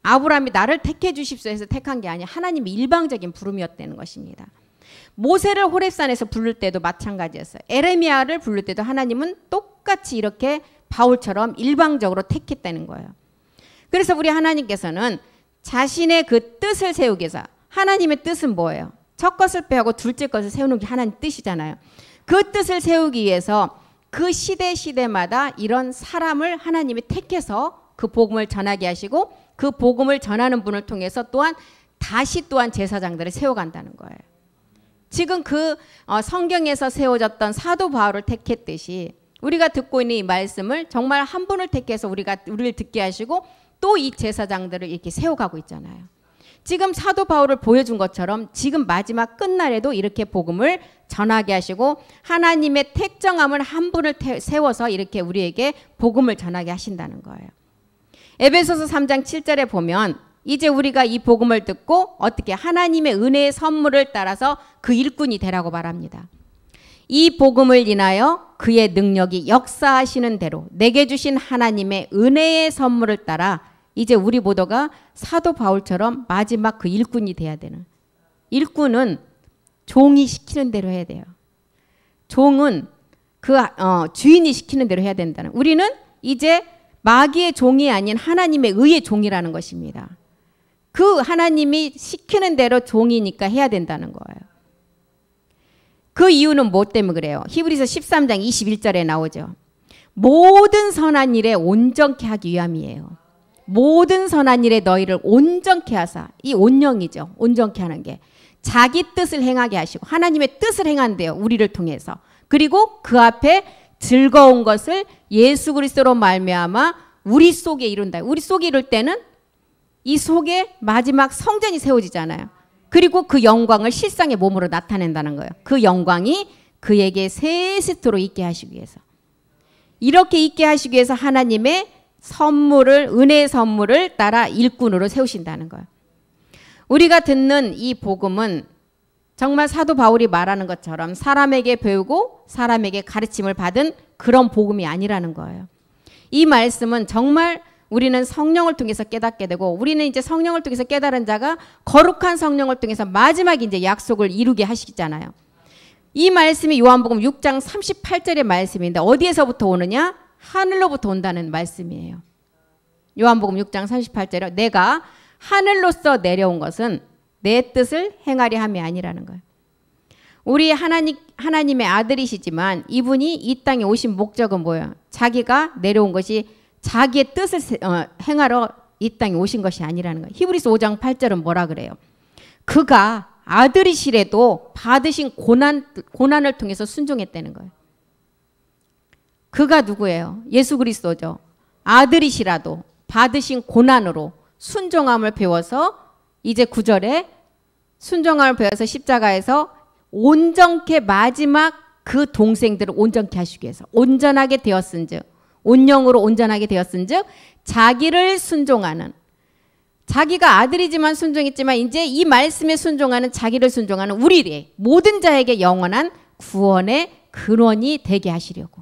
아브라함이 나를 택해 주십시오 해서 택한 게 아니라 하나님의 일방적인 부름이었다는 것입니다. 모세를 호렙산에서 부를 때도 마찬가지였어요. 에레미야를 부를 때도 하나님은 똑같이 이렇게 바울처럼 일방적으로 택했다는 거예요. 그래서 우리 하나님께서는 자신의 그 뜻을 세우기 위해서, 하나님의 뜻은 뭐예요? 첫 것을 빼고 둘째 것을 세우는 게 하나님 뜻이잖아요. 그 뜻을 세우기 위해서 그 시대마다 이런 사람을 하나님이 택해서 그 복음을 전하게 하시고 그 복음을 전하는 분을 통해서 또한 다시 또한 제사장들을 세워간다는 거예요. 지금 그 성경에서 세워졌던 사도 바울을 택했듯이 우리가 듣고 있는 이 말씀을 정말 한 분을 택해서 우리를 듣게 하시고 또 이 제사장들을 이렇게 세워가고 있잖아요. 지금 사도 바울을 보여준 것처럼 지금 마지막 끝날에도 이렇게 복음을 전하게 하시고 하나님의 택정함을 한 분을 세워서 이렇게 우리에게 복음을 전하게 하신다는 거예요. 에베소서 3장 7절에 보면 이제 우리가 이 복음을 듣고 어떻게 하나님의 은혜의 선물을 따라서 그 일꾼이 되라고 말합니다. 이 복음을 인하여 그의 능력이 역사하시는 대로 내게 주신 하나님의 은혜의 선물을 따라 이제 우리 모두가 사도 바울처럼 마지막 그 일꾼이 돼야 되는. 일꾼은 종이 시키는 대로 해야 돼요. 종은 그 주인이 시키는 대로 해야 된다는. 우리는 이제 마귀의 종이 아닌 하나님의 의의 종이라는 것입니다. 그 하나님이 시키는 대로 종이니까 해야 된다는 거예요. 그 이유는 뭐 때문에 그래요? 히브리서 13장 21절에 나오죠. 모든 선한 일에 온전케 하기 위함이에요. 모든 선한 일에 너희를 온전케 하사. 이 온영이죠. 온전케 하는 게. 자기 뜻을 행하게 하시고 하나님의 뜻을 행한대요. 우리를 통해서. 그리고 그 앞에 즐거운 것을 예수 그리스도로 말미암아 우리 속에 이룬다. 우리 속에 이룰 때는 이 속에 마지막 성전이 세워지잖아요. 그리고 그 영광을 실상의 몸으로 나타낸다는 거예요. 그 영광이 그에게 세세토록 있게 하시기 위해서. 이렇게 있게 하시기 위해서 하나님의 선물을, 은혜의 선물을 따라 일꾼으로 세우신다는 거예요. 우리가 듣는 이 복음은 정말 사도 바울이 말하는 것처럼 사람에게 배우고 사람에게 가르침을 받은 그런 복음이 아니라는 거예요. 이 말씀은 정말 우리는 성령을 통해서 깨닫게 되고 우리는 이제 성령을 통해서 깨달은 자가 거룩한 성령을 통해서 마지막 이제 약속을 이루게 하시잖아요. 이 말씀이 요한복음 6장 38절의 말씀인데 어디에서부터 오느냐? 하늘로부터 온다는 말씀이에요. 요한복음 6장 38절에 내가 하늘로서 내려온 것은 내 뜻을 행하려 함이 아니라는 거예요. 우리 하나님의 아들이시지만 이분이 이 땅에 오신 목적은 뭐예요? 자기가 내려온 것이 자기의 뜻을 행하러 이 땅에 오신 것이 아니라는 거예요. 히브리서 5장 8절은 뭐라 그래요? 그가 아들이시래도 받으신 고난을 통해서 순종했다는 거예요. 그가 누구예요? 예수 그리스도죠. 아들이시라도 받으신 고난으로 순종함을 배워서 이제 9절에 순종함을 배워서 십자가에서 온전케 마지막 그 동생들을 온전케 하시기 위해서 온전하게 되었은즉 온영으로 온전하게 되었은즉 자기를 순종하는 자기가 아들이지만 순종했지만 이제 이 말씀에 순종하는 자기를 순종하는 우리의 모든 자에게 영원한 구원의 근원이 되게 하시려고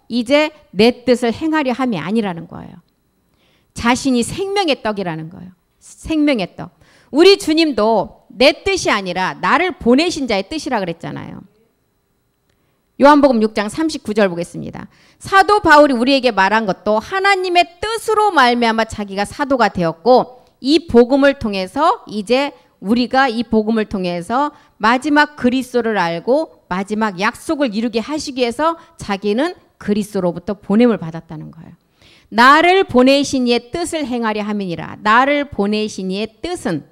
이제 내 뜻을 행하려 함이 아니라는 거예요. 자신이 생명의 떡이라는 거예요. 생명의 떡. 우리 주님도 내 뜻이 아니라 나를 보내신 자의 뜻이라 그랬잖아요. 요한복음 6장 39절 보겠습니다. 사도 바울이 우리에게 말한 것도 하나님의 뜻으로 말미암아 자기가 사도가 되었고 이 복음을 통해서 이제 우리가 이 복음을 통해서 마지막 그리스도를 알고 마지막 약속을 이루게 하시기 위해서 자기는 그리스도로부터 보냄을 받았다는 거예요. 나를 보내신 이의 뜻을 행하려 함이니라. 나를 보내신 이의 뜻은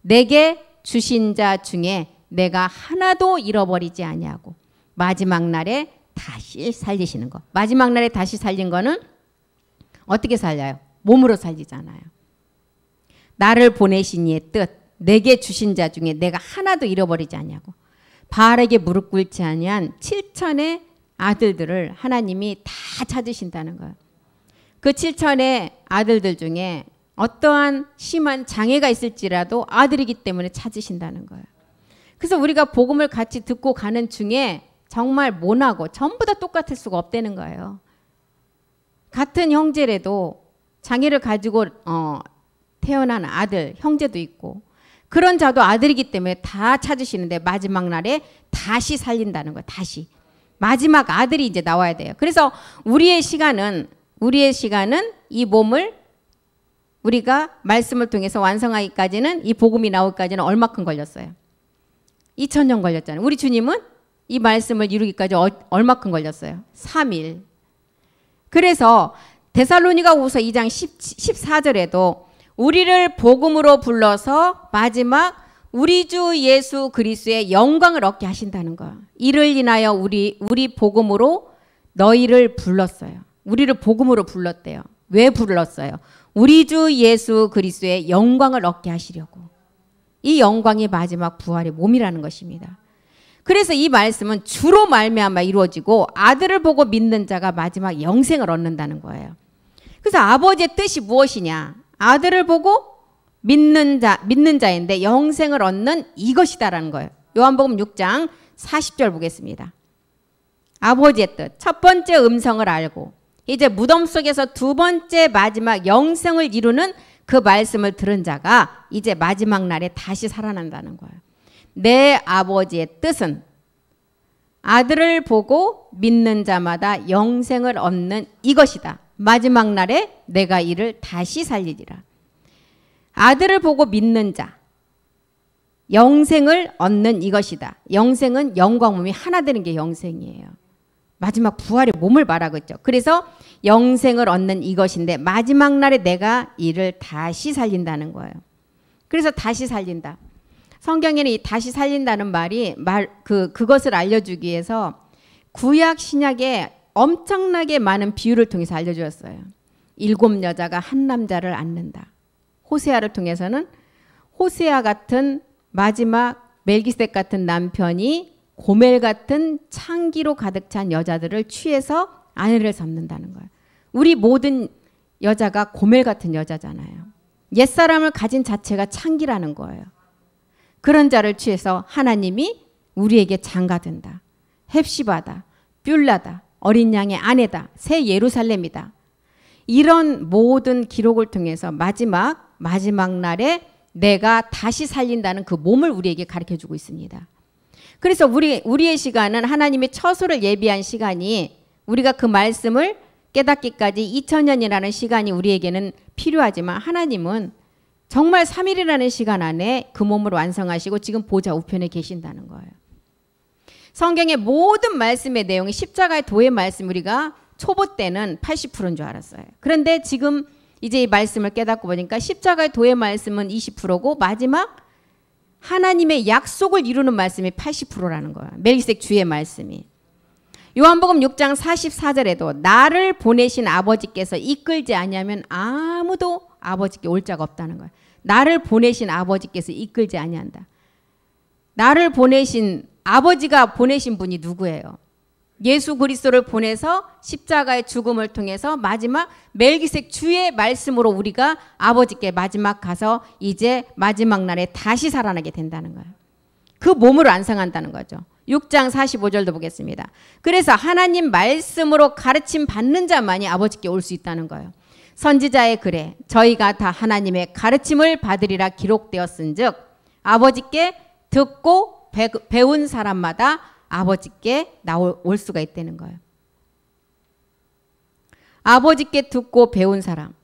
내게 주신 자 중에 내가 하나도 잃어버리지 아니하고 마지막 날에 다시 살리시는 거. 마지막 날에 다시 살린 거는 어떻게 살려요? 몸으로 살리잖아요. 나를 보내신 이의 뜻, 내게 주신 자 중에 내가 하나도 잃어버리지 아니하고 바알에게 무릎 꿇지 아니한 7천의 아들들을 하나님이 다 찾으신다는 거예요. 그 7천의 아들들 중에 어떠한 심한 장애가 있을지라도 아들이기 때문에 찾으신다는 거예요. 그래서 우리가 복음을 같이 듣고 가는 중에 정말 모나고 전부 다 똑같을 수가 없다는 거예요. 같은 형제라도 장애를 가지고 태어난 아들, 형제도 있고 그런 자도 아들이기 때문에 다 찾으시는데 마지막 날에 다시 살린다는 거예요. 다시. 마지막 아들이 이제 나와야 돼요. 그래서 우리의 시간은 이 몸을 우리가 말씀을 통해서 완성하기까지는 이 복음이 나오기까지는 얼마큼 걸렸어요? 2000년 걸렸잖아요. 우리 주님은 이 말씀을 이루기까지 얼마큼 걸렸어요? 3일. 그래서 데살로니가후서 2장 14절에도 우리를 복음으로 불러서 마지막 우리 주 예수 그리스도의 영광을 얻게 하신다는 거예요. 이를 인하여 우리 복음으로 너희를 불렀어요. 우리를 복음으로 불렀대요. 왜 불렀어요? 우리 주 예수 그리스도의 영광을 얻게 하시려고. 이 영광이 마지막 부활의 몸이라는 것입니다. 그래서 이 말씀은 주로 말미암아 이루어지고 아들을 보고 믿는 자가 마지막 영생을 얻는다는 거예요. 그래서 아버지의 뜻이 무엇이냐? 아들을 보고 믿는 자인데 영생을 얻는 이것이다라는 거예요. 요한복음 6장 40절 보겠습니다. 아버지의 뜻, 첫 번째 음성을 알고 이제 무덤 속에서 두 번째 마지막 영생을 이루는 그 말씀을 들은 자가 이제 마지막 날에 다시 살아난다는 거예요. 내 아버지의 뜻은 아들을 보고 믿는 자마다 영생을 얻는 이것이다. 마지막 날에 내가 이를 다시 살리리라. 아들을 보고 믿는 자, 영생을 얻는 이것이다. 영생은 영과 몸이 하나 되는 게 영생이에요. 마지막 부활의 몸을 말하고 있죠. 그래서 영생을 얻는 이것인데 마지막 날에 내가 이를 다시 살린다는 거예요. 그래서 다시 살린다. 성경에는 이 다시 살린다는 말이 그것을 알려주기 위해서 구약 신약에 엄청나게 많은 비유를 통해서 알려주었어요. 7 여자가 한 남자를 안는다. 호세아를 통해서는 호세아 같은 마지막 멜기세덱 같은 남편이 고멜 같은 창기로 가득 찬 여자들을 취해서 아내를 삼는다는 거예요. 우리 모든 여자가 고멜 같은 여자잖아요. 옛사람을 가진 자체가 창기라는 거예요. 그런 자를 취해서 하나님이 우리에게 장가든다. 헵시바다, 뷸라다, 어린 양의 아내다, 새 예루살렘이다. 이런 모든 기록을 통해서 마지막 날에 내가 다시 살린다는 그 몸을 우리에게 가르쳐주고 있습니다. 그래서 우리의 시간은 하나님의 처소를 예비한 시간이 우리가 그 말씀을 깨닫기까지 2000년이라는 시간이 우리에게는 필요하지만 하나님은 정말 3일이라는 시간 안에 그 몸을 완성하시고 지금 보좌 우편에 계신다는 거예요. 성경의 모든 말씀의 내용이 십자가의 도의 말씀 우리가 초보 때는 80%인 줄 알았어요. 그런데 지금 이제 이 말씀을 깨닫고 보니까 십자가의 도의 말씀은 20%고 마지막 하나님의 약속을 이루는 말씀이 80%라는 거예요. 멜기세덱 주의 말씀이. 요한복음 6장 44절에도 나를 보내신 아버지께서 이끌지 아니하면 아무도 아버지께 올 자가 없다는 거예요. 나를 보내신 아버지께서 이끌지 아니한다. 나를 보내신 아버지가 보내신 분이 누구예요? 예수 그리스도를 보내서 십자가의 죽음을 통해서 마지막 멜기세덱 주의 말씀으로 우리가 아버지께 마지막 가서 이제 마지막 날에 다시 살아나게 된다는 거예요. 그 몸으로 완성한다는 거죠. 6장 45절도 보겠습니다. 그래서 하나님 말씀으로 가르침 받는 자만이 아버지께 올 수 있다는 거예요. 선지자의 글에 저희가 다 하나님의 가르침을 받으리라 기록되었은즉 아버지께 듣고 배운 사람마다 아버지께 올 수가 있다는 거예요. 아버지께 듣고 배운 사람.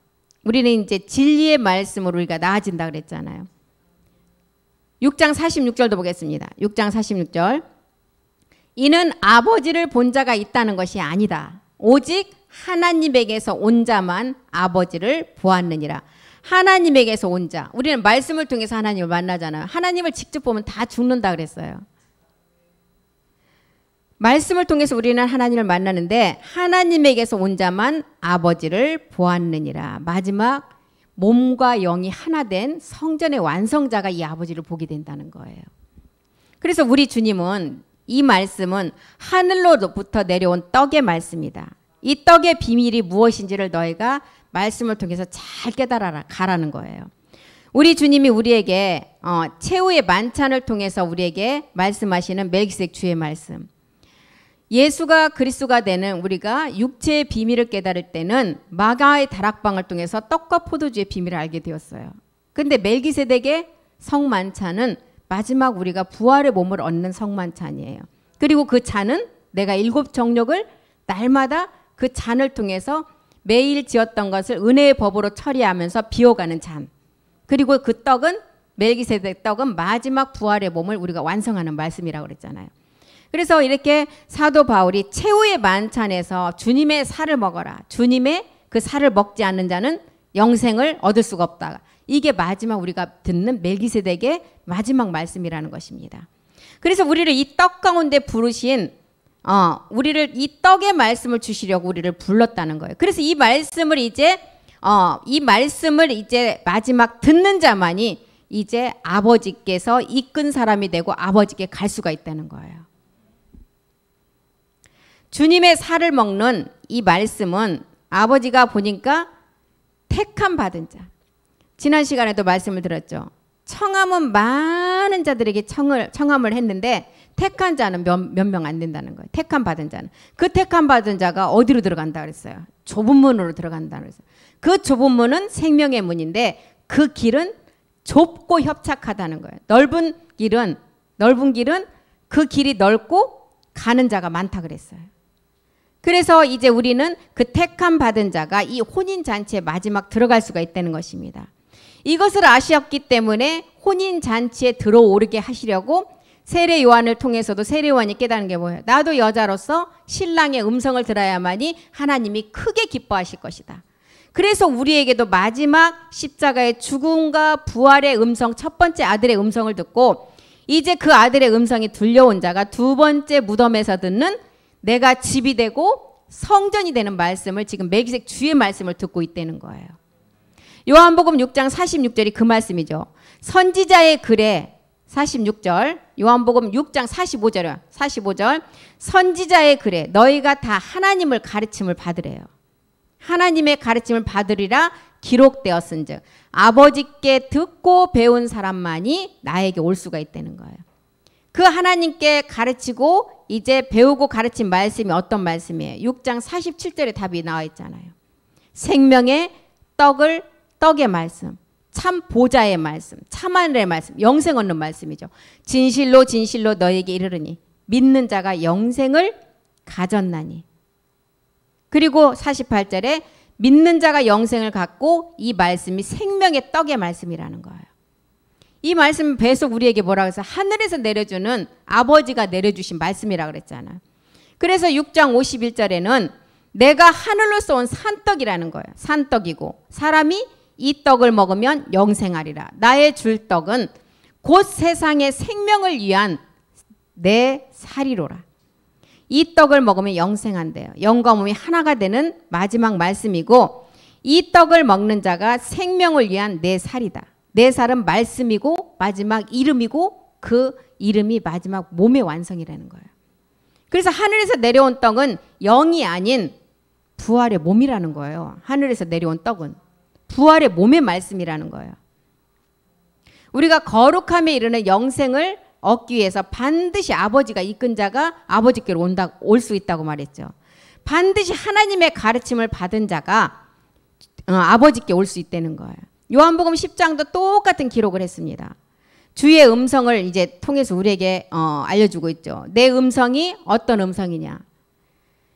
우리는 이제 진리의 말씀으로 우리가 나아진다 그랬잖아요. 6장 46절도 보겠습니다. 6장 46절. 이는 아버지를 본 자가 있다는 것이 아니다. 오직 하나님에게서 온 자만 아버지를 보았느니라. 하나님에게서 온 자. 우리는 말씀을 통해서 하나님을 만나잖아요. 하나님을 직접 보면 다 죽는다 그랬어요. 말씀을 통해서 우리는 하나님을 만나는데 하나님에게서 온 자만 아버지를 보았느니라. 마지막 몸과 영이 하나 된 성전의 완성자가 이 아버지를 보게 된다는 거예요. 그래서 우리 주님은 이 말씀은 하늘로부터 내려온 떡의 말씀이다. 이 떡의 비밀이 무엇인지를 너희가 말씀을 통해서 잘 깨달아라 가라는 거예요. 우리 주님이 우리에게 최후의 만찬을 통해서 우리에게 말씀하시는 멜기세덱 주의 말씀. 예수가 그리스도가 되는 우리가 육체의 비밀을 깨달을 때는 마가의 다락방을 통해서 떡과 포도주의 비밀을 알게 되었어요. 근데 멜기세덱의 성만찬은 마지막 우리가 부활의 몸을 얻는 성만찬이에요. 그리고 그 잔은 내가 7 정욕을 날마다 그 잔을 통해서 매일 지었던 것을 은혜의 법으로 처리하면서 비워가는 잔. 그리고 그 떡은 멜기세덱 떡은 마지막 부활의 몸을 우리가 완성하는 말씀이라고 그랬잖아요. 그래서 이렇게 사도 바울이 최후의 만찬에서 주님의 살을 먹어라. 주님의 그 살을 먹지 않는 자는 영생을 얻을 수가 없다. 이게 마지막 우리가 듣는 멜기세덱의 마지막 말씀이라는 것입니다. 그래서 우리를 이 떡 가운데 부르신 우리를 이 떡의 말씀을 주시려고 우리를 불렀다는 거예요. 그래서 이 말씀을 이제 마지막 듣는 자만이 이제 아버지께서 이끈 사람이 되고 아버지께 갈 수가 있다는 거예요. 주님의 살을 먹는 이 말씀은 아버지가 보니까 택함 받은 자. 지난 시간에도 말씀을 들었죠. 청함은 많은 자들에게 청함을 했는데 택한 자는 몇 명 안 된다는 거예요. 택함 받은 자는. 그 택함 받은 자가 어디로 들어간다 그랬어요? 좁은 문으로 들어간다 그랬어요. 그 좁은 문은 생명의 문인데 그 길은 좁고 협착하다는 거예요. 넓은 길은 그 길이 넓고 가는 자가 많다 그랬어요. 그래서 이제 우리는 그 택함 받은 자가 이 혼인잔치에 마지막 들어갈 수가 있다는 것입니다. 이것을 아셨기 때문에 혼인잔치에 들어오르게 하시려고 세례 요한을 통해서도 세례 요한이 깨닫는 게 뭐예요? 나도 여자로서 신랑의 음성을 들어야만이 하나님이 크게 기뻐하실 것이다. 그래서 우리에게도 마지막 십자가의 죽음과 부활의 음성, 첫 번째 아들의 음성을 듣고 이제 그 아들의 음성이 들려온 자가 두 번째 무덤에서 듣는 내가 집이 되고 성전이 되는 말씀을 지금 멜기세덱 주의 말씀을 듣고 있다는 거예요. 요한복음 6장 46절이 그 말씀이죠. 선지자의 글에 46절, 요한복음 6장 45절 선지자의 글에 너희가 다 하나님을 가르침을 받으래요. 하나님의 가르침을 받으리라 기록되었은즉 아버지께 듣고 배운 사람만이 나에게 올 수가 있다는 거예요. 그 하나님께 가르치고 이제 배우고 가르친 말씀이 어떤 말씀이에요? 6장 47절에 답이 나와 있잖아요. 생명의 떡의 말씀, 참 보좌의 말씀, 참 하늘의 말씀, 영생 얻는 말씀이죠. 진실로 진실로 너에게 이르르니 믿는 자가 영생을 가졌나니. 그리고 48절에 믿는 자가 영생을 갖고 이 말씀이 생명의 떡의 말씀이라는 거예요. 이 말씀은 계속 우리에게 뭐라고 해서 하늘에서 내려주는 아버지가 내려주신 말씀이라고 그랬잖아요. 그래서 6장 51절에는 내가 하늘로서 온 산떡이라는 거예요. 산떡이고 사람이 이 떡을 먹으면 영생하리라. 나의 줄 떡은 곧 세상의 생명을 위한 내 살이로라. 이 떡을 먹으면 영생한대요. 영과 몸이 하나가 되는 마지막 말씀이고 이 떡을 먹는 자가 생명을 위한 내 살이다. 내 살은 말씀이고 마지막 이름이고 그 이름이 마지막 몸의 완성이라는 거예요. 그래서 하늘에서 내려온 떡은 영이 아닌 부활의 몸이라는 거예요. 하늘에서 내려온 떡은 부활의 몸의 말씀이라는 거예요. 우리가 거룩함에 이르는 영생을 얻기 위해서 반드시 아버지가 이끈 자가 아버지께로 올 수 있다고 말했죠. 반드시 하나님의 가르침을 받은 자가 아버지께 올 수 있다는 거예요. 요한복음 10장도 똑같은 기록을 했습니다. 주의 음성을 이제 통해서 우리에게 알려주고 있죠. 내 음성이 어떤 음성이냐.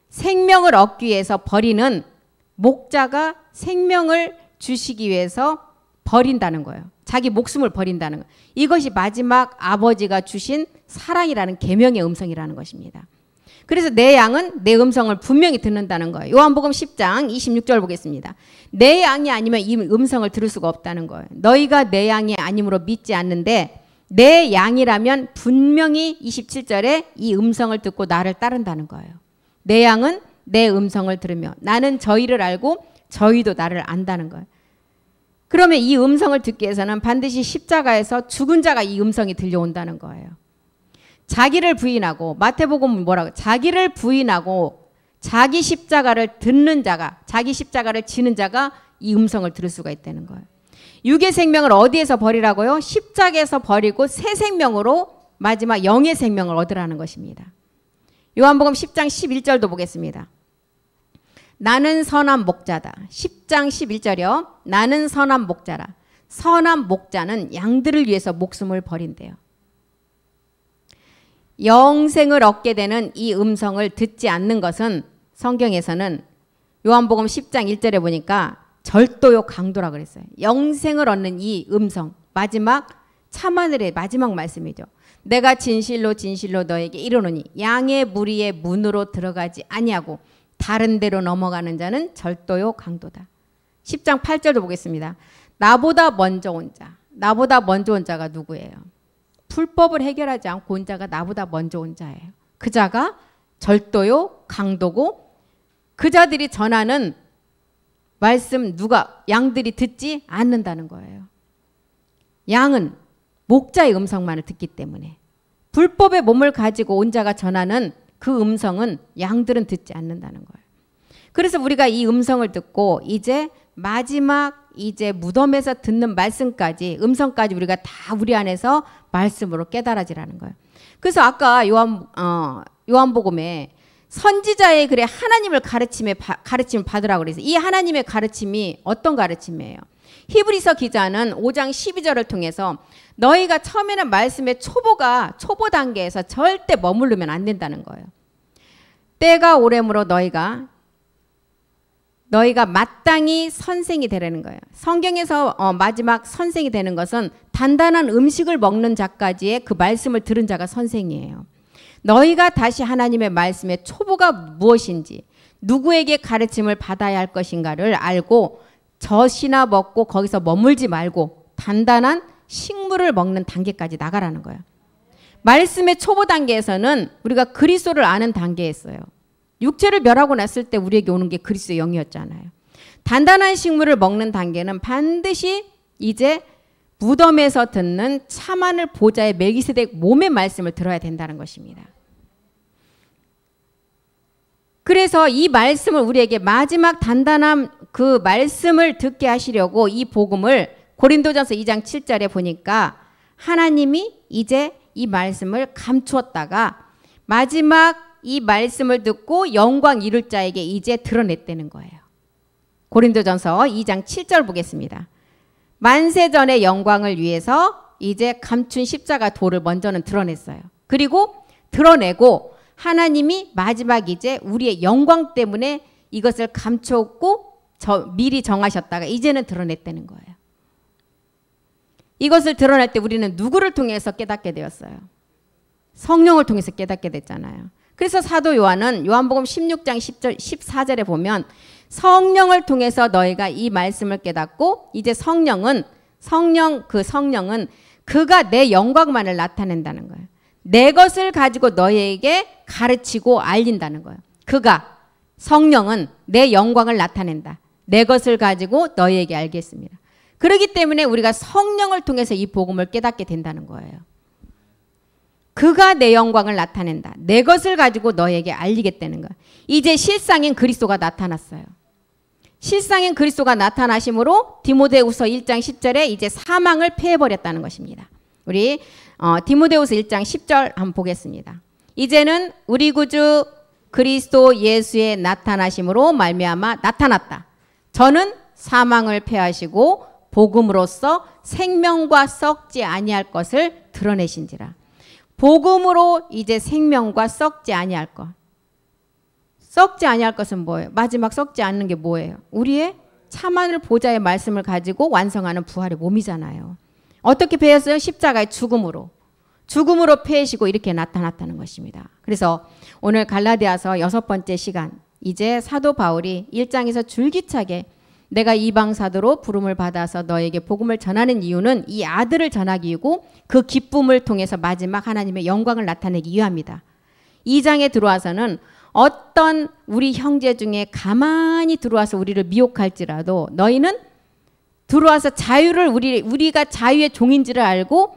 생명을 얻기 위해서 버리는 목자가 생명을 주시기 위해서 버린다는 거예요. 자기 목숨을 버린다는 것. 이것이 마지막 아버지가 주신 사랑이라는 계명의 음성이라는 것입니다. 그래서 내 양은 내 음성을 분명히 듣는다는 거예요. 요한복음 10장 26절 보겠습니다. 내 양이 아니면 이 음성을 들을 수가 없다는 거예요. 너희가 내 양이 아님으로 믿지 않는데 내 양이라면 분명히 27절에 이 음성을 듣고 나를 따른다는 거예요. 내 양은 내 음성을 들으며 나는 저희를 알고 저희도 나를 안다는 거예요. 그러면 이 음성을 듣기 위해서는 반드시 십자가에서 죽은 자가 이 음성이 들려온다는 거예요. 자기를 부인하고, 마태복음은 뭐라고? 자기를 부인하고 자기 십자가를 듣는 자가, 자기 십자가를 지는 자가 이 음성을 들을 수가 있다는 거예요. 육의 생명을 어디에서 버리라고요? 십자가에서 버리고 새 생명으로 마지막 영의 생명을 얻으라는 것입니다. 요한복음 10장 11절도 보겠습니다. 나는 선한 목자다. 10장 11절이요. 나는 선한 목자라. 선한 목자는 양들을 위해서 목숨을 버린대요. 영생을 얻게 되는 이 음성을 듣지 않는 것은 성경에서는 요한복음 10장 1절에 보니까 절도요 강도라 그랬어요. 영생을 얻는 이 음성, 마지막 참하늘의 마지막 말씀이죠. 내가 진실로 진실로 너에게 이르노니 양의 무리의 문으로 들어가지 아니하고 다른 데로 넘어가는 자는 절도요 강도다. 10장 8절도 보겠습니다. 나보다 먼저 온 자. 나보다 먼저 온 자가 누구예요? 불법을 해결하지 않고 온 자가 나보다 먼저 온 자예요. 그 자가 절도요 강도고 그 자들이 전하는 말씀 양들이 듣지 않는다는 거예요. 양은 목자의 음성만을 듣기 때문에 불법의 몸을 가지고 온 자가 전하는 그 음성은 양들은 듣지 않는다는 거예요. 그래서 우리가 이 음성을 듣고 이제 마지막 이제 무덤에서 듣는 말씀까지 음성까지 우리가 다 우리 안에서 말씀으로 깨달아지라는 거예요. 그래서 아까 요한복음에 선지자의 글에 하나님을 가르침을 받으라고 그래서 이 하나님의 가르침이 어떤 가르침이에요? 히브리서 기자는 5장 12절을 통해서 너희가 처음에는 말씀의 초보 단계에서 절대 머무르면 안 된다는 거예요. 때가 오래므로 너희가 마땅히 선생이 되라는 거예요. 성경에서 마지막 선생이 되는 것은 단단한 음식을 먹는 자까지의 그 말씀을 들은 자가 선생이에요. 너희가 다시 하나님의 말씀의 초보가 무엇인지 누구에게 가르침을 받아야 할 것인가를 알고 젖이나 먹고 거기서 머물지 말고 단단한 식물을 먹는 단계까지 나가라는 거예요. 말씀의 초보 단계에서는 우리가 그리스도를 아는 단계였어요. 육체를 멸하고 났을 때 우리에게 오는 게 그리스도의 영이었잖아요. 단단한 식물을 먹는 단계는 반드시 이제 무덤에서 듣는 참하늘 보좌의 멜기세덱 몸의 말씀을 들어야 된다는 것입니다. 그래서 이 말씀을 우리에게 마지막 단단한 그 말씀을 듣게 하시려고 이 복음을 고린도전서 2장 7절에 보니까 하나님이 이제 이 말씀을 감추었다가 마지막 이 말씀을 듣고 영광 이룰 자에게 이제 드러냈다는 거예요. 고린도전서 2장 7절 보겠습니다. 만세전의 영광을 위해서 이제 감춘 십자가 도를 먼저는 드러냈어요. 그리고 드러내고 하나님이 마지막 이제 우리의 영광 때문에 이것을 감췄고 미리 정하셨다가 이제는 드러냈다는 거예요. 이것을 드러낼 때 우리는 누구를 통해서 깨닫게 되었어요? 성령을 통해서 깨닫게 됐잖아요. 그래서 사도 요한은 요한복음 16장 10절, 14절에 보면 성령을 통해서 너희가 이 말씀을 깨닫고 이제 성령은 그가 내 영광만을 나타낸다는 거예요. 내 것을 가지고 너희에게 가르치고 알린다는 거예요. 성령은 내 영광을 나타낸다. 내 것을 가지고 너희에게 알겠습니다. 그렇기 때문에 우리가 성령을 통해서 이 복음을 깨닫게 된다는 거예요. 그가 내 영광을 나타낸다. 내 것을 가지고 너에게 알리겠다는 거야. 이제 실상인 그리스도가 나타났어요. 실상인 그리스도가 나타나심으로 디모데후서 1장 10절에 이제 사망을 패해버렸다는 것입니다. 우리 디모데후서 1장 10절 한번 보겠습니다. 이제는 우리 구주 그리스도 예수의 나타나심으로 말미암아 나타났다. 저는 사망을 패하시고 복음으로써 생명과 썩지 아니할 것을 드러내신지라. 복음으로 이제 생명과 썩지 아니할 것. 썩지 아니할 것은 뭐예요? 마지막 썩지 않는 게 뭐예요? 우리의 참하늘 보좌의 말씀을 가지고 완성하는 부활의 몸이잖아요. 어떻게 패했어요? 십자가의 죽음으로. 죽음으로 패시고 이렇게 나타났다는 것입니다. 그래서 오늘 갈라디아서 6번째 시간, 이제 사도 바울이 1장에서 줄기차게 내가 이방 사도로 부름을 받아서 너에게 복음을 전하는 이유는 이 아들을 전하기이고 그 기쁨을 통해서 마지막 하나님의 영광을 나타내기 위함이다. 2장에 들어와서는 어떤 우리 형제 중에 가만히 들어와서 우리를 미혹할지라도 너희는 들어와서 자유를 우리가 자유의 종인지를 알고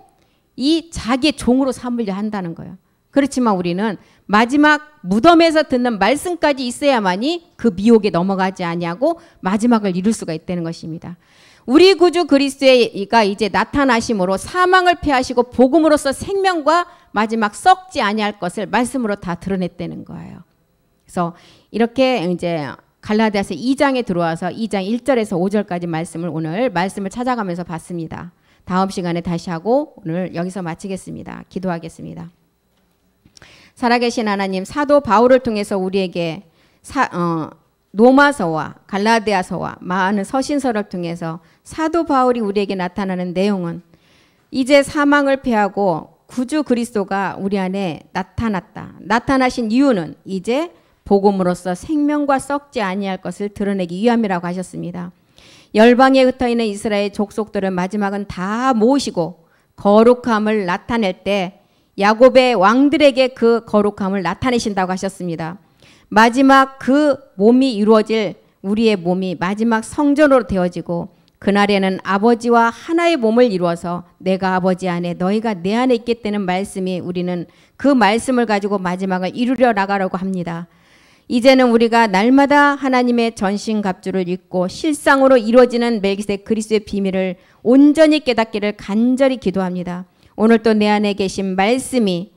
이 자기의 종으로 삼으려 한다는 거예요. 그렇지만 우리는 마지막 무덤에서 듣는 말씀까지 있어야만이 그 미혹에 넘어가지 아니하고 마지막을 이룰 수가 있다는 것입니다. 우리 구주 그리스도가 이제 나타나심으로 사망을 패하시고 복음으로써 생명과 마지막 썩지 아니할 것을 말씀으로 다 드러냈다는 거예요. 그래서 이렇게 이제 갈라디아서 2장에 들어와서 2장 1절에서 5절까지 말씀을 오늘 말씀을 찾아가면서 봤습니다. 다음 시간에 다시 하고 오늘 여기서 마치겠습니다. 기도하겠습니다. 살아계신 하나님, 사도 바울을 통해서 우리에게 로마서와 갈라디아서와 많은 서신서를 통해서 사도 바울이 우리에게 나타나는 내용은 이제 사망을 패하고 구주 그리스도가 우리 안에 나타났다. 나타나신 이유는 이제 복음으로써 생명과 썩지 아니할 것을 드러내기 위함이라고 하셨습니다. 열방에 흩어있는 이스라엘 족속들은 마지막은 다 모으시고 거룩함을 나타낼 때 야곱의 왕들에게 그 거룩함을 나타내신다고 하셨습니다. 마지막 그 몸이 이루어질 우리의 몸이 마지막 성전으로 되어지고 그날에는 아버지와 하나의 몸을 이루어서 내가 아버지 안에 너희가 내 안에 있겠다는 말씀이 우리는 그 말씀을 가지고 마지막을 이루려 나가려고 합니다. 이제는 우리가 날마다 하나님의 전신갑주를 입고 실상으로 이루어지는 멜기세덱 그리스도의 비밀을 온전히 깨닫기를 간절히 기도합니다. 오늘 또 내 안에 계신 말씀이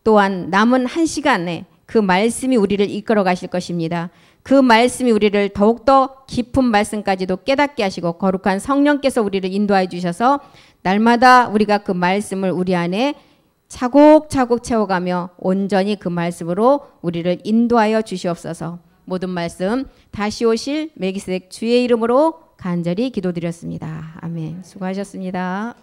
또한 남은 한 시간에 그 말씀이 우리를 이끌어 가실 것입니다. 그 말씀이 우리를 더욱더 깊은 말씀까지도 깨닫게 하시고 거룩한 성령께서 우리를 인도하여 주셔서 날마다 우리가 그 말씀을 우리 안에 차곡차곡 채워가며 온전히 그 말씀으로 우리를 인도하여 주시옵소서. 모든 말씀 다시 오실 멜기세덱 주의 이름으로 간절히 기도드렸습니다. 아멘. 수고하셨습니다.